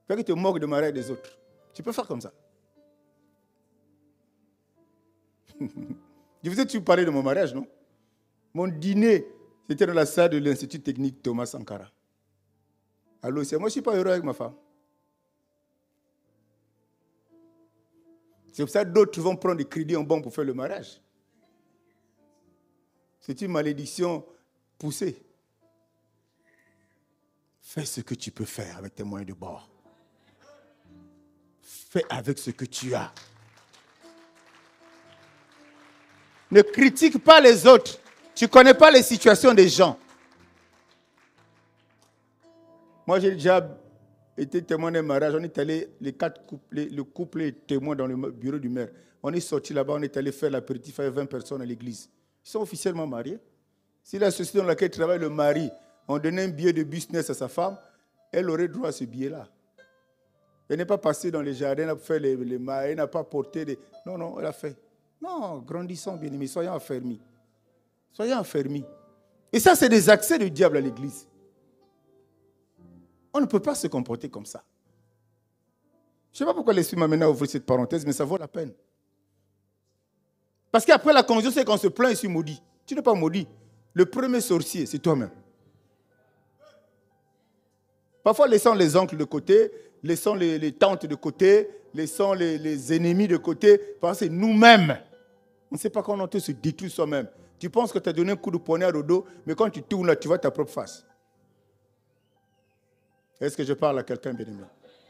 Toi qui te moques de mariage des autres. Tu peux faire comme ça? Je vous ai-tu parlé de mon mariage, non? Mon dîner, c'était dans la salle de l'Institut technique Thomas Sankara. Alors, moi, je ne suis pas heureux avec ma femme. C'est pour ça que d'autres vont prendre des crédits en banque pour faire le mariage. C'est une malédiction poussée. Fais ce que tu peux faire avec tes moyens de bord. Fais avec ce que tu as. Ne critique pas les autres. Tu ne connais pas les situations des gens. Moi, j'ai déjà été témoin d'un mariage. On est allé, le couple est témoin dans le bureau du maire. On est sorti là-bas, on est allé faire l'apéritif avec 20 personnes à l'église. Ils sont officiellement mariés. Si la société dans laquelle travaille le mari, on donnait un billet de business à sa femme, elle aurait droit à ce billet-là. Elle n'est pas passée dans les jardins, elle n'a pas fait les maris, elle n'a pas porté des... Non, elle a fait. Non, grandissons, bien-aimés, soyons affermis. Soyons affermis. Et ça, c'est des accès du diable à l'église. On ne peut pas se comporter comme ça. Je ne sais pas pourquoi l'Esprit m'a mené à ouvrir cette parenthèse, mais ça vaut la peine. Parce qu'après la conjonction, c'est qu'on se plaint et je suis maudit. Tu n'es pas maudit. Le premier sorcier, c'est toi-même. Parfois, laissons les oncles de côté, laissons les tantes de côté, laissons les ennemis de côté, parce que c'est nous-mêmes. On ne sait pas quand on se détruit soi-même. Tu penses que tu as donné un coup de poignard au dos, mais quand tu tournes là, tu vois ta propre face. Est-ce que je parle à quelqu'un, bien-aimé?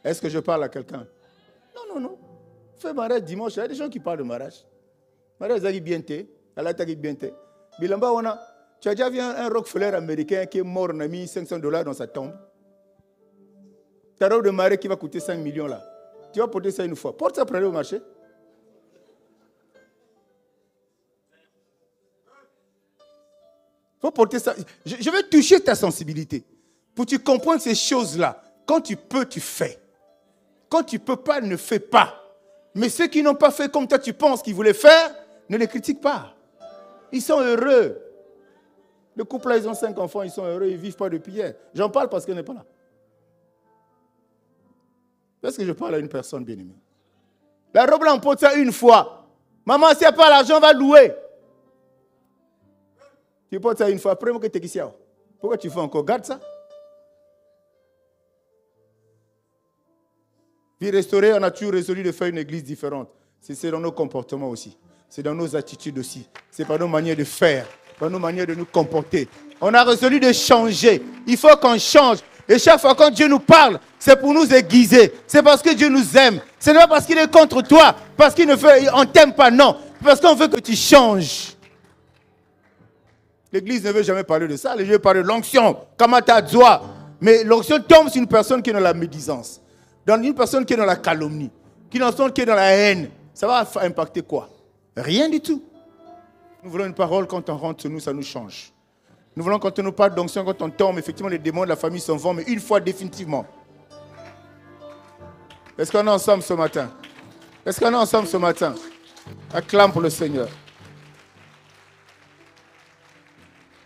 Est-ce que je parle à quelqu'un? Non. Fais mariage dimanche. Il y a des gens qui parlent de mariage. Mariage, ça bien té. Allah t'a bien té. Bilamba, tu as déjà vu un Rockefeller américain qui est mort, on a mis $500 dans sa tombe. Ta robe de mariée qui va coûter 5 millions là. Tu vas porter ça une fois. Porte ça pour aller au marché. Faut porter ça. Je vais toucher ta sensibilité. Pour que tu comprennes ces choses-là. Quand tu peux, tu fais. Quand tu ne peux pas, ne fais pas. Mais ceux qui n'ont pas fait comme toi, tu penses qu'ils voulaient faire, ne les critique pas. Ils sont heureux. Le couple là, ils ont 5 enfants, ils sont heureux, ils ne vivent pas depuis hier. J'en parle parce qu'elle n'est pas là. Est-ce que je parle à une personne bien-aimée? La robe là, on porte ça une fois. Maman, s'il n'y a pas l'argent, on va louer. Tu portes ça une fois, après, que tu es ici. Pourquoi tu fais encore? Garde ça. Vie restaurée, on a toujours résolu de faire une église différente. C'est dans nos comportements aussi. C'est dans nos attitudes aussi. C'est par nos manières de faire, par nos manières de nous comporter. On a résolu de changer. Il faut qu'on change. Et chaque fois quand Dieu nous parle, c'est pour nous aiguiser. C'est parce que Dieu nous aime. Ce n'est pas parce qu'il est contre toi, parce qu'il ne t'aime pas, non. Parce qu'on veut que tu changes. L'Église ne veut jamais parler de ça. Les gens parlent de l'onction, kamata dzwa. Mais l'onction tombe sur une personne qui est dans la médisance, dans une personne qui est dans la calomnie, qui est dans la haine. Ça va impacter quoi? Rien du tout. Nous voulons une parole, quand on rentre sur nous, ça nous change. Nous voulons quand on nous parle d'onction, quand on tombe, effectivement les démons de la famille s'en vont, mais une fois définitivement. Est-ce qu'on est ensemble ce matin? Est-ce qu'on est ensemble ce matin? Acclame pour le Seigneur.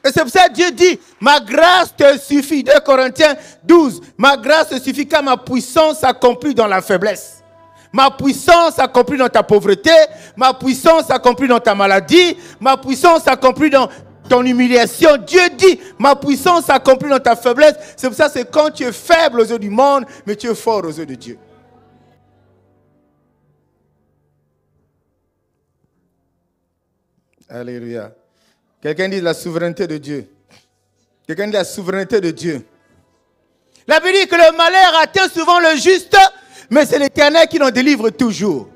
Et c'est pour ça que Dieu dit, ma grâce te suffit. 2 Corinthiens 12, ma grâce te suffit car ma puissance s'accomplit dans la faiblesse. Ma puissance s'accomplit dans ta pauvreté, ma puissance s'accomplit dans ta maladie, ma puissance s'accomplit dans ton humiliation. Dieu dit, ma puissance s'accomplit dans ta faiblesse. C'est pour ça que c'est quand tu es faible aux yeux du monde, mais tu es fort aux yeux de Dieu. Alléluia. Quelqu'un dit la souveraineté de Dieu. Quelqu'un dit la souveraineté de Dieu. La Bible dit que le malheur atteint souvent le juste, mais c'est l'Éternel qui nous délivre toujours.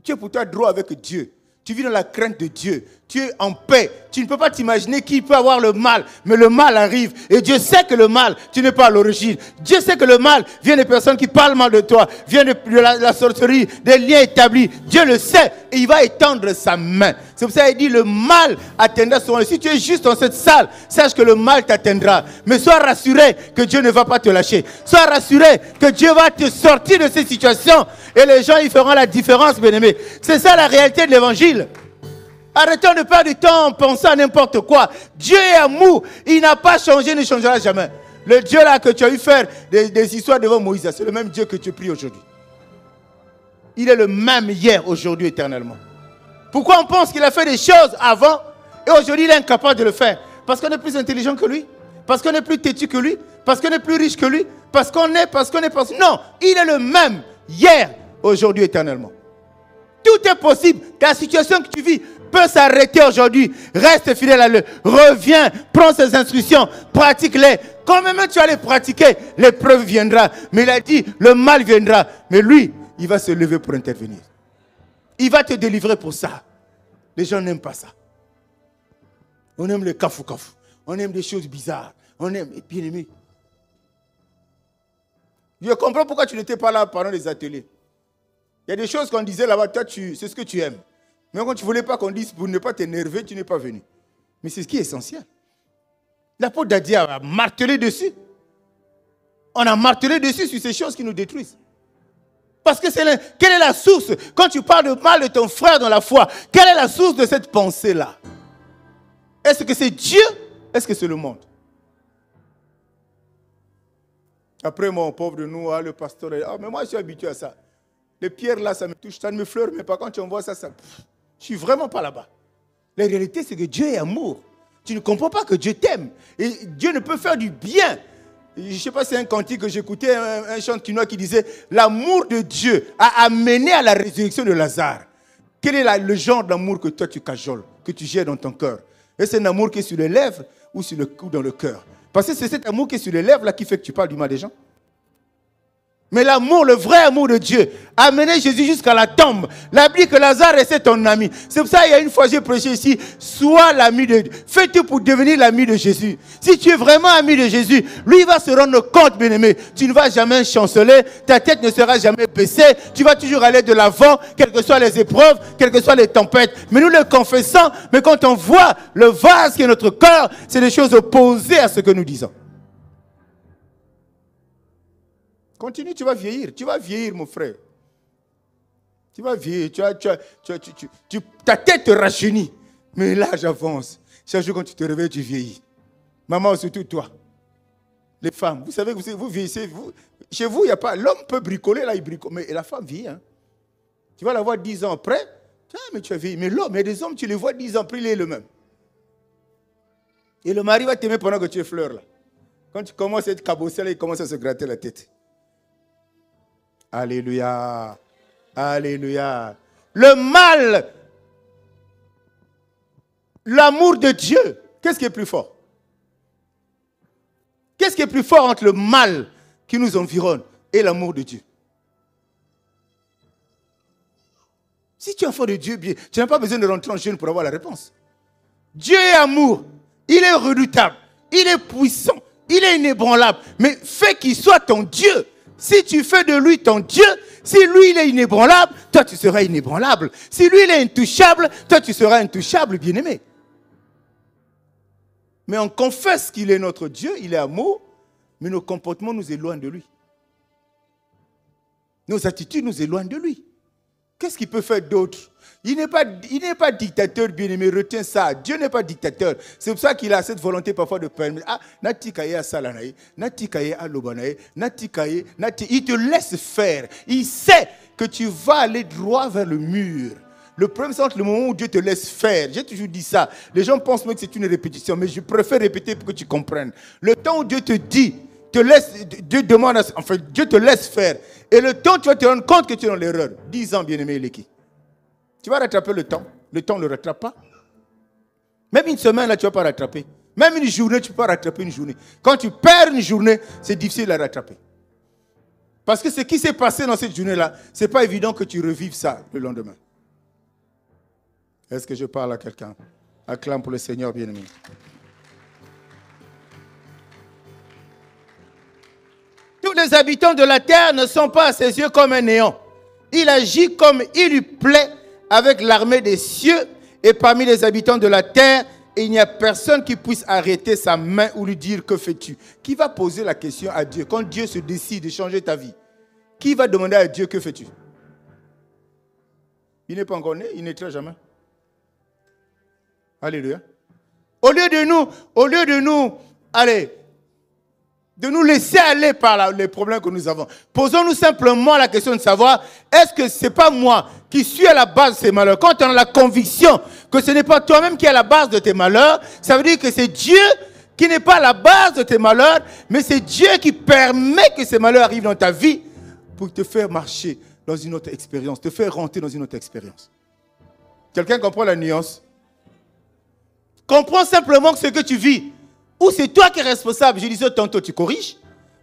Tu es pour toi droit avec Dieu. Tu vis dans la crainte de Dieu. Tu es en paix. Tu ne peux pas t'imaginer qui peut avoir le mal. Mais le mal arrive. Et Dieu sait que le mal, tu n'es pas à l'origine. Dieu sait que le mal vient des personnes qui parlent mal de toi. Vient de la sorcellerie, des liens établis. Dieu le sait. Et il va étendre sa main. C'est pour ça qu'il dit, le mal atteindra souvent. Si tu es juste dans cette salle, sache que le mal t'atteindra. Mais sois rassuré que Dieu ne va pas te lâcher. Sois rassuré que Dieu va te sortir de ces situations. Et les gens, ils feront la différence, bien-aimés. C'est ça la réalité de l'évangile. Arrêtons de perdre du temps en pensant à n'importe quoi. Dieu est amour. Il n'a pas changé, ne changera jamais. Le Dieu là que tu as eu faire des histoires devant Moïse, c'est le même Dieu que tu pries aujourd'hui. Il est le même hier, aujourd'hui, éternellement. Pourquoi on pense qu'il a fait des choses avant et aujourd'hui il est incapable de le faire? Parce qu'on est plus intelligent que lui? Parce qu'on est plus têtu que lui? Parce qu'on est plus riche que lui? Parce qu'on est... Non, il est le même hier, aujourd'hui, éternellement. Tout est possible. La situation que tu vis peut s'arrêter aujourd'hui. Reste fidèle à lui. Reviens, prends ses instructions, pratique-les. Quand même tu vas les pratiquer, l'épreuve viendra. Mais il a dit, le mal viendra. Mais lui, il va se lever pour intervenir. Il va te délivrer pour ça. Les gens n'aiment pas ça. On aime le kafou-kafou. On aime des choses bizarres. On aime, et bien aimé. Je comprends pourquoi tu n'étais pas là pendant les ateliers. Il y a des choses qu'on disait là-bas, toi, c'est ce que tu aimes. Mais quand tu ne voulais pas qu'on dise pour ne pas t'énerver, tu n'es pas venu. Mais c'est ce qui est essentiel. L'apôtre a dit, a martelé dessus. On a martelé dessus sur ces choses qui nous détruisent. Parce que quelle est la source? Quand tu parles de mal de ton frère dans la foi, quelle est la source de cette pensée-là? Est-ce que c'est Dieu? Est-ce que c'est le monde? Après, mon pauvre de nous, le pasteur, mais moi je suis habitué à ça. Les pierres là, ça me touche, ça ne me fleure, mais par contre, tu envoies ça, je ne suis vraiment pas là-bas. La réalité, c'est que Dieu est amour. Tu ne comprends pas que Dieu t'aime. Et Dieu ne peut faire du bien. Je ne sais pas si c'est un cantique que j'écoutais, un chant chinois qui disait « L'amour de Dieu a amené à la résurrection de Lazare ». Quel est le genre d'amour que toi tu cajoles, que tu gères dans ton cœur? Est-ce un amour qui est sur les lèvres ou dans le cœur? Parce que c'est cet amour qui est sur les lèvres là qui fait que tu parles du mal des gens. Mais l'amour, le vrai amour de Dieu, a amené Jésus jusqu'à la tombe. La Bible dit que Lazare restait ton ami. C'est pour ça qu'il y a une fois j'ai prêché ici, sois l'ami de Dieu. Fais tout pour devenir l'ami de Jésus. Si tu es vraiment ami de Jésus, lui va se rendre compte, bien-aimé. Tu ne vas jamais chanceler, ta tête ne sera jamais baissée. Tu vas toujours aller de l'avant, quelles que soient les épreuves, quelles que soient les tempêtes. Mais nous le confessons, mais quand on voit le vase qui est notre cœur, c'est des choses opposées à ce que nous disons. Continue, tu vas vieillir. Tu vas vieillir, mon frère. Tu vas vieillir. Ta tête te rajeunit. Mais l'âge avance. Chaque jour, quand tu te réveilles, tu vieillis. Maman, surtout toi. Les femmes, vous savez que vous vieillissez. Chez vous, il n'y a pas... L'homme peut bricoler, là, il bricole. Mais la femme vieillit. Hein. Tu vas la voir 10 ans après. Ah, mais tu as vieilli. Mais l'homme, il y a des hommes, tu les vois 10 ans après, il est le même. Et le mari va t'aimer pendant que tu es fleur, là. Quand tu commences à être cabossé, là, il commence à se gratter la tête. Alléluia. Alléluia. Le mal, l'amour de Dieu, qu'est-ce qui est plus fort? qu'est-ce qui est plus fort entre le mal qui nous environne et l'amour de Dieu? Si tu es enfant de Dieu, bien, tu n'as pas besoin de rentrer en jeûne pour avoir la réponse. Dieu est amour. Il est redoutable. Il est puissant. Il est inébranlable. Mais fais qu'il soit ton Dieu. Si tu fais de lui ton Dieu, si lui il est inébranlable, toi tu seras inébranlable. Si lui il est intouchable, toi tu seras intouchable, bien-aimé. Mais on confesse qu'il est notre Dieu, il est amour, mais nos comportements nous éloignent de lui. Nos attitudes nous éloignent de lui. Qu'est-ce qu'il peut faire d'autre? Il n'est pas dictateur, bien-aimé, retiens ça. Dieu n'est pas dictateur. C'est pour ça qu'il a cette volonté parfois de permettre. Ah, natikaye à salanaye, natikaye à lobanaye, natikaye, il te laisse faire. Il sait que tu vas aller droit vers le mur. Le problème, c'est entre le moment où Dieu te laisse faire. J'ai toujours dit ça. Les gens pensent même que c'est une répétition, mais je préfère répéter pour que tu comprennes. Le temps où Dieu te dit, Dieu demande, enfin, Dieu te laisse faire. Et le temps, tu vas te rendre compte que tu es dans l'erreur. 10 ans, bien-aimé, il est qui? Tu vas rattraper le temps. Le temps ne le rattrape pas. Même une semaine, là, tu ne vas pas rattraper. Même une journée, tu ne peux pas rattraper une journée. Quand tu perds une journée, c'est difficile à rattraper. Parce que ce qui s'est passé dans cette journée-là, ce n'est pas évident que tu revives ça le lendemain. Est-ce que je parle à quelqu'un? Acclame pour le Seigneur, bien-aimé. Tous les habitants de la terre ne sont pas à ses yeux comme un néant. Il agit comme il lui plaît avec l'armée des cieux. Et parmi les habitants de la terre, il n'y a personne qui puisse arrêter sa main ou lui dire « Que fais-tu » Qui va poser la question à Dieu quand Dieu se décide de changer ta vie? Qui va demander à Dieu « Que fais-tu » Il n'est pas encore né, il naîtra jamais. Alléluia. Au lieu de nous laisser aller par les problèmes que nous avons, posons-nous simplement la question de savoir, est-ce que ce n'est pas moi qui suis à la base de ces malheurs? Quand tu as la conviction que ce n'est pas toi-même qui est à la base de tes malheurs, ça veut dire que c'est Dieu qui n'est pas à la base de tes malheurs, mais c'est Dieu qui permet que ces malheurs arrivent dans ta vie pour te faire marcher dans une autre expérience, te faire rentrer dans une autre expérience. Quelqu'un comprend la nuance? Comprends simplement que ce que tu vis, ou c'est toi qui es responsable. Je disais tantôt, tu corriges,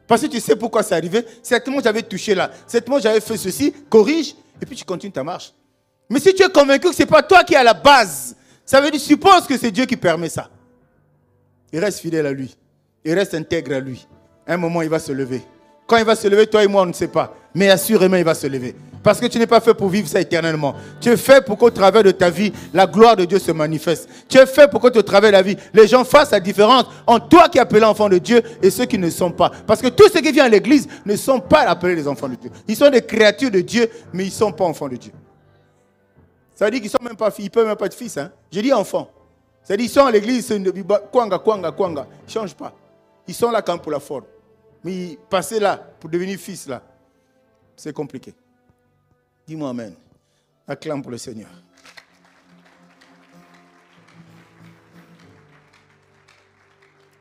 parce que tu sais pourquoi c'est arrivé. Certainement, j'avais touché là. Certainement, j'avais fait ceci, corrige, et puis tu continues ta marche. Mais si tu es convaincu que ce n'est pas toi qui es à la base, ça veut dire, suppose que c'est Dieu qui permet ça. Il reste fidèle à lui. Il reste intègre à lui. À un moment, il va se lever. Quand il va se lever, toi et moi, on ne sait pas. Mais assurément, il va se lever. Parce que tu n'es pas fait pour vivre ça éternellement. Tu es fait pour qu'au travers de ta vie, la gloire de Dieu se manifeste. Tu es fait pour qu'au travers de la vie, les gens fassent la différence entre toi qui es appelé enfant de Dieu et ceux qui ne sont pas. Parce que tous ceux qui viennent à l'église ne sont pas appelés les enfants de Dieu. Ils sont des créatures de Dieu, mais ils ne sont pas enfants de Dieu. Ça veut dire qu'ils ne sont même pas filles, ils ne peuvent même pas être fils. Hein? J'ai dit enfants. Ça veut dire qu'ils sont à l'église, kwanga. Ils ne changent pas. Ils sont là quand même pour la forme. Mais passer là, pour devenir fils là, c'est compliqué. Dis-moi amen. Acclame pour le Seigneur.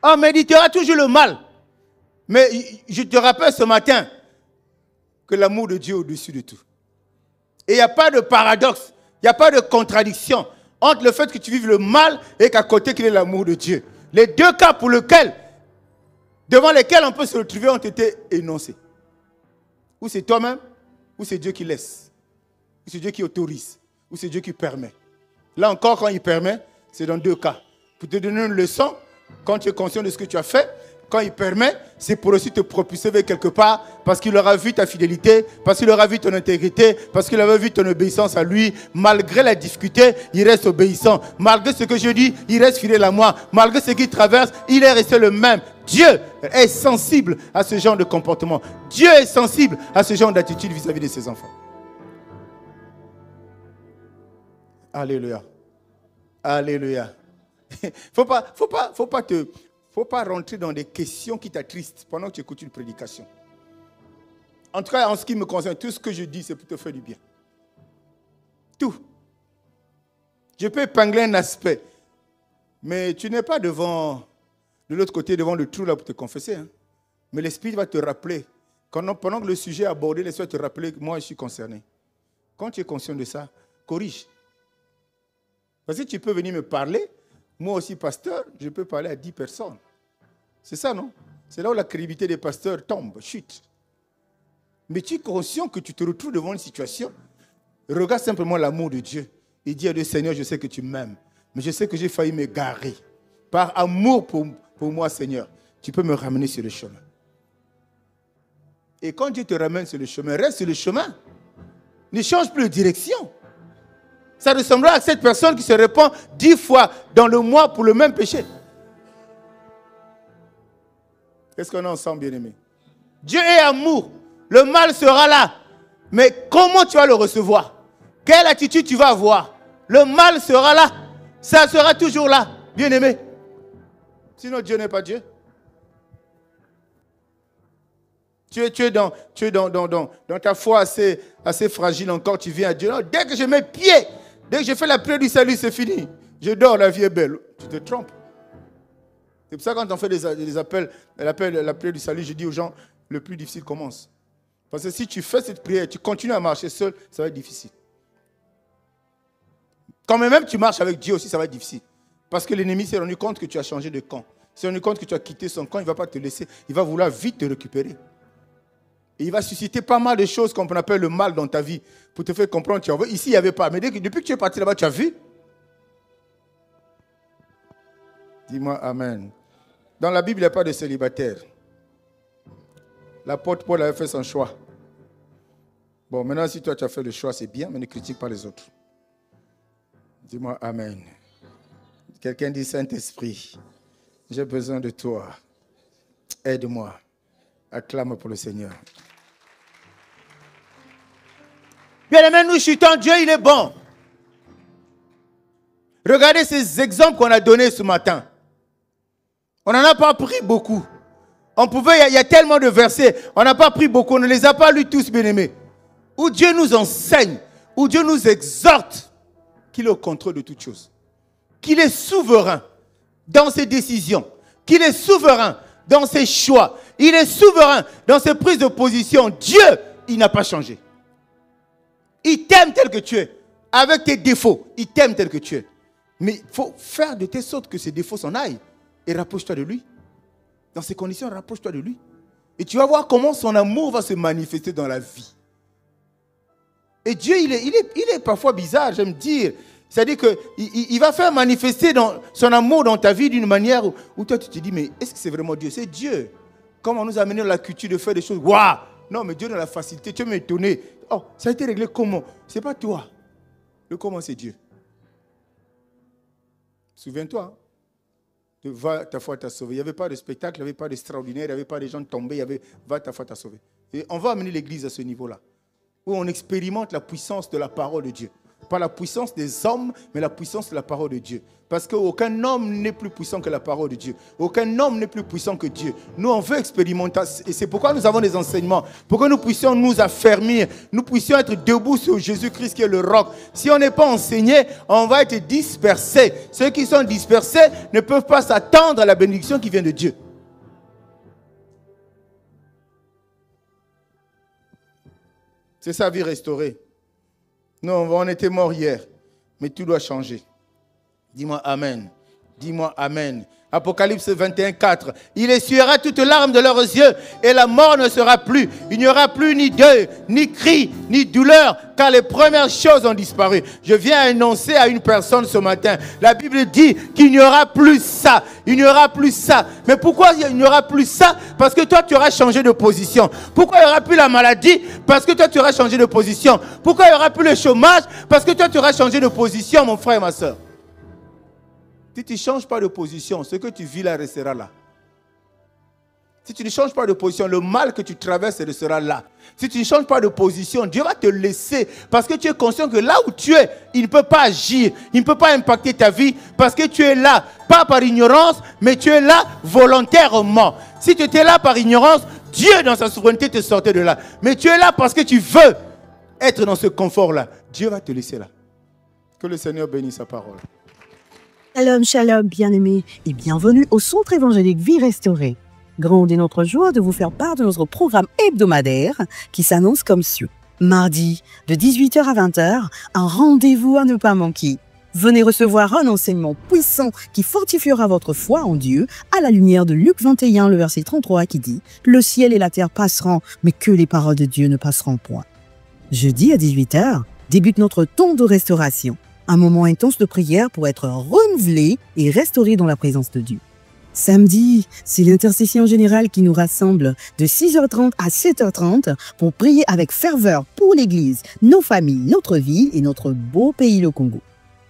On méditera toujours le mal. Mais je te rappelle ce matin que l'amour de Dieu est au-dessus de tout. Et il n'y a pas de paradoxe, il n'y a pas de contradiction entre le fait que tu vives le mal et qu'à côté qu'il y ait l'amour de Dieu. Les deux cas devant lesquels on peut se retrouver ont été énoncés. Ou c'est toi-même, ou c'est Dieu qui laisse. Ou c'est Dieu qui autorise. Ou c'est Dieu qui permet. Là encore, quand il permet, c'est dans deux cas. Pour te donner une leçon, quand tu es conscient de ce que tu as fait, quand il permet, c'est pour aussi te propulser vers quelque part, parce qu'il aura vu ta fidélité, parce qu'il aura vu ton intégrité, parce qu'il aura vu ton obéissance à lui. Malgré la difficulté, il reste obéissant. Malgré ce que je dis, il reste fidèle à moi. Malgré ce qu'il traverse, il est resté le même. Dieu est sensible à ce genre de comportement. Dieu est sensible à ce genre d'attitude vis-à-vis de ses enfants. Alléluia. Alléluia. Faut pas rentrer dans des questions qui t'attristent pendant que tu écoutes une prédication. En tout cas, en ce qui me concerne, tout ce que je dis, c'est pour te faire du bien. Tout. Je peux épingler un aspect, mais tu n'es pas de l'autre côté, devant le trou là pour te confesser. Hein. Mais l'Esprit va te rappeler. Pendant que le sujet est abordé, l'Esprit va te rappeler que moi, je suis concerné. Quand tu es conscient de ça, corrige. Parce que tu peux venir me parler. Moi aussi, pasteur, je peux parler à 10 personnes. C'est ça, non? C'est là où la crédibilité des pasteurs tombe, chute. Mais tu es conscient que tu te retrouves devant une situation. Regarde simplement l'amour de Dieu. Et dis à Dieu, Seigneur, je sais que tu m'aimes. Mais je sais que j'ai failli m'égarer. Par amour pour moi, Seigneur, tu peux me ramener sur le chemin. Et quand Dieu te ramène sur le chemin, reste sur le chemin. Ne change plus de direction. Ça ressemblera à cette personne qui se répand 10 fois dans le mois pour le même péché. Est-ce qu'on est ensemble, bien-aimés? Dieu est amour. Le mal sera là. Mais comment tu vas le recevoir? Quelle attitude tu vas avoir? Le mal sera là. Ça sera toujours là, bien-aimé. Sinon, Dieu n'est pas Dieu. Tu es dans ta foi assez fragile encore. Tu viens à Dieu. Non, dès que je mets pied, dès que je fais la prière du salut, c'est fini. Je dors, la vie est belle. Tu te trompes. C'est pour ça que quand on fait des appels, la prière du salut, je dis aux gens, le plus difficile commence. Parce que si tu fais cette prière, tu continues à marcher seul, ça va être difficile. Quand même tu marches avec Dieu aussi, ça va être difficile. Parce que l'ennemi s'est rendu compte que tu as changé de camp. Il s'est rendu compte que tu as quitté son camp, il ne va pas te laisser. Il va vouloir vite te récupérer. Et il va susciter pas mal de choses qu'on appelle le mal dans ta vie pour te faire comprendre que tu en veux. Ici, il n'y avait pas. Mais depuis que tu es parti là-bas, tu as vu? Dis-moi Amen. Dans la Bible, il n'y a pas de célibataire. L'apôtre Paul avait fait son choix. Bon, maintenant, si toi, tu as fait le choix, c'est bien, mais ne critique pas les autres. Dis-moi Amen. Quelqu'un dit, Saint-Esprit, j'ai besoin de toi. Aide-moi. Acclame pour le Seigneur. Bien-aimés, nous chutons, Dieu, il est bon. Regardez ces exemples qu'on a donnés ce matin. On n'en a pas pris beaucoup. Il y a tellement de versets, on n'a pas pris beaucoup, on ne les a pas lus tous, bien-aimés. Où Dieu nous enseigne, où Dieu nous exhorte qu'il est au contrôle de toutes choses. Qu'il est souverain dans ses décisions. Qu'il est souverain dans ses choix. Il est souverain dans ses prises de position. Dieu, il n'a pas changé. Il t'aime tel que tu es. Avec tes défauts, il t'aime tel que tu es. Mais il faut faire de telle sorte que ces défauts s'en aillent. Et rapproche-toi de lui. Dans ces conditions, rapproche-toi de lui. Et tu vas voir comment son amour va se manifester dans la vie. Et Dieu, il est parfois bizarre, j'aime dire. C'est-à-dire qu'il va faire manifester son amour dans ta vie d'une manière où toi, tu te dis, mais est-ce que c'est vraiment Dieu? C'est Dieu. Comme on nous a amené dans la culture de faire des choses. Waouh! Non, mais Dieu dans la facilité, tu vas m'étonner. Oh, ça a été réglé comment? Ce n'est pas toi. Le comment, c'est Dieu. Souviens-toi. Hein? Va, ta foi t'a sauvé. Il n'y avait pas de spectacle, il n'y avait pas d'extraordinaire, il n'y avait pas de gens tombés. Va, ta foi t'a sauvé. Et on va amener l'église à ce niveau-là. Où on expérimente la puissance de la parole de Dieu. Pas la puissance des hommes, mais la puissance de la parole de Dieu. Parce qu'aucun homme n'est plus puissant que la parole de Dieu. Aucun homme n'est plus puissant que Dieu. Nous, on veut expérimenter. Et c'est pourquoi nous avons des enseignements. Pour que nous puissions nous affermir. Nous puissions être debout sur Jésus-Christ qui est le roc. Si on n'est pas enseigné, on va être dispersés. Ceux qui sont dispersés ne peuvent pas s'attendre à la bénédiction qui vient de Dieu. C'est sa vie restaurée. Non, on était morts hier, mais tout doit changer. Dis-moi Amen. Dis-moi Amen. Apocalypse 21, 4. Il essuiera toutes larmes de leurs yeux et la mort ne sera plus. Il n'y aura plus ni deuil, ni cri, ni douleur, car les premières choses ont disparu. Je viens annoncer à une personne ce matin. La Bible dit qu'il n'y aura plus ça. Il n'y aura plus ça. Mais pourquoi il n'y aura plus ça? Parce que toi, tu auras changé de position. Pourquoi il n'y aura plus la maladie? Parce que toi, tu auras changé de position. Pourquoi il n'y aura plus le chômage? Parce que toi, tu auras changé de position, mon frère et ma soeur. Si tu ne changes pas de position, ce que tu vis là restera là. Si tu ne changes pas de position, le mal que tu traverses restera là. Si tu ne changes pas de position, Dieu va te laisser parce que tu es conscient que là où tu es, il ne peut pas agir, il ne peut pas impacter ta vie parce que tu es là, pas par ignorance, mais tu es là volontairement. Si tu étais là par ignorance, Dieu dans sa souveraineté te sortait de là. Mais tu es là parce que tu veux être dans ce confort-là. Dieu va te laisser là. Que le Seigneur bénisse sa parole. Shalom, shalom, bien-aimés, et bienvenue au Centre évangélique Vie Restaurée. Grande est notre joie de vous faire part de notre programme hebdomadaire qui s'annonce comme suit. Mardi, de 18h à 20h, un rendez-vous à ne pas manquer. Venez recevoir un enseignement puissant qui fortifiera votre foi en Dieu à la lumière de Luc 21, le verset 33 qui dit « Le ciel et la terre passeront, mais que les paroles de Dieu ne passeront point. » Jeudi à 18h, débute notre temps de restauration, un moment intense de prière pour être renouvelé et restauré dans la présence de Dieu. Samedi, c'est l'intercession générale qui nous rassemble de 6h30 à 7h30 pour prier avec ferveur pour l'Église, nos familles, notre vie et notre beau pays, le Congo.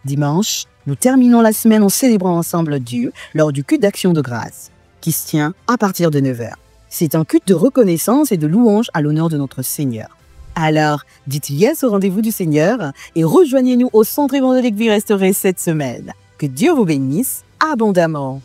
Dimanche, nous terminons la semaine en célébrant ensemble Dieu lors du culte d'action de grâce, qui se tient à partir de 9h. C'est un culte de reconnaissance et de louange à l'honneur de notre Seigneur. Alors, dites yes au rendez-vous du Seigneur et rejoignez-nous au Centre évangélique Vie Restaurée cette semaine. Que Dieu vous bénisse abondamment.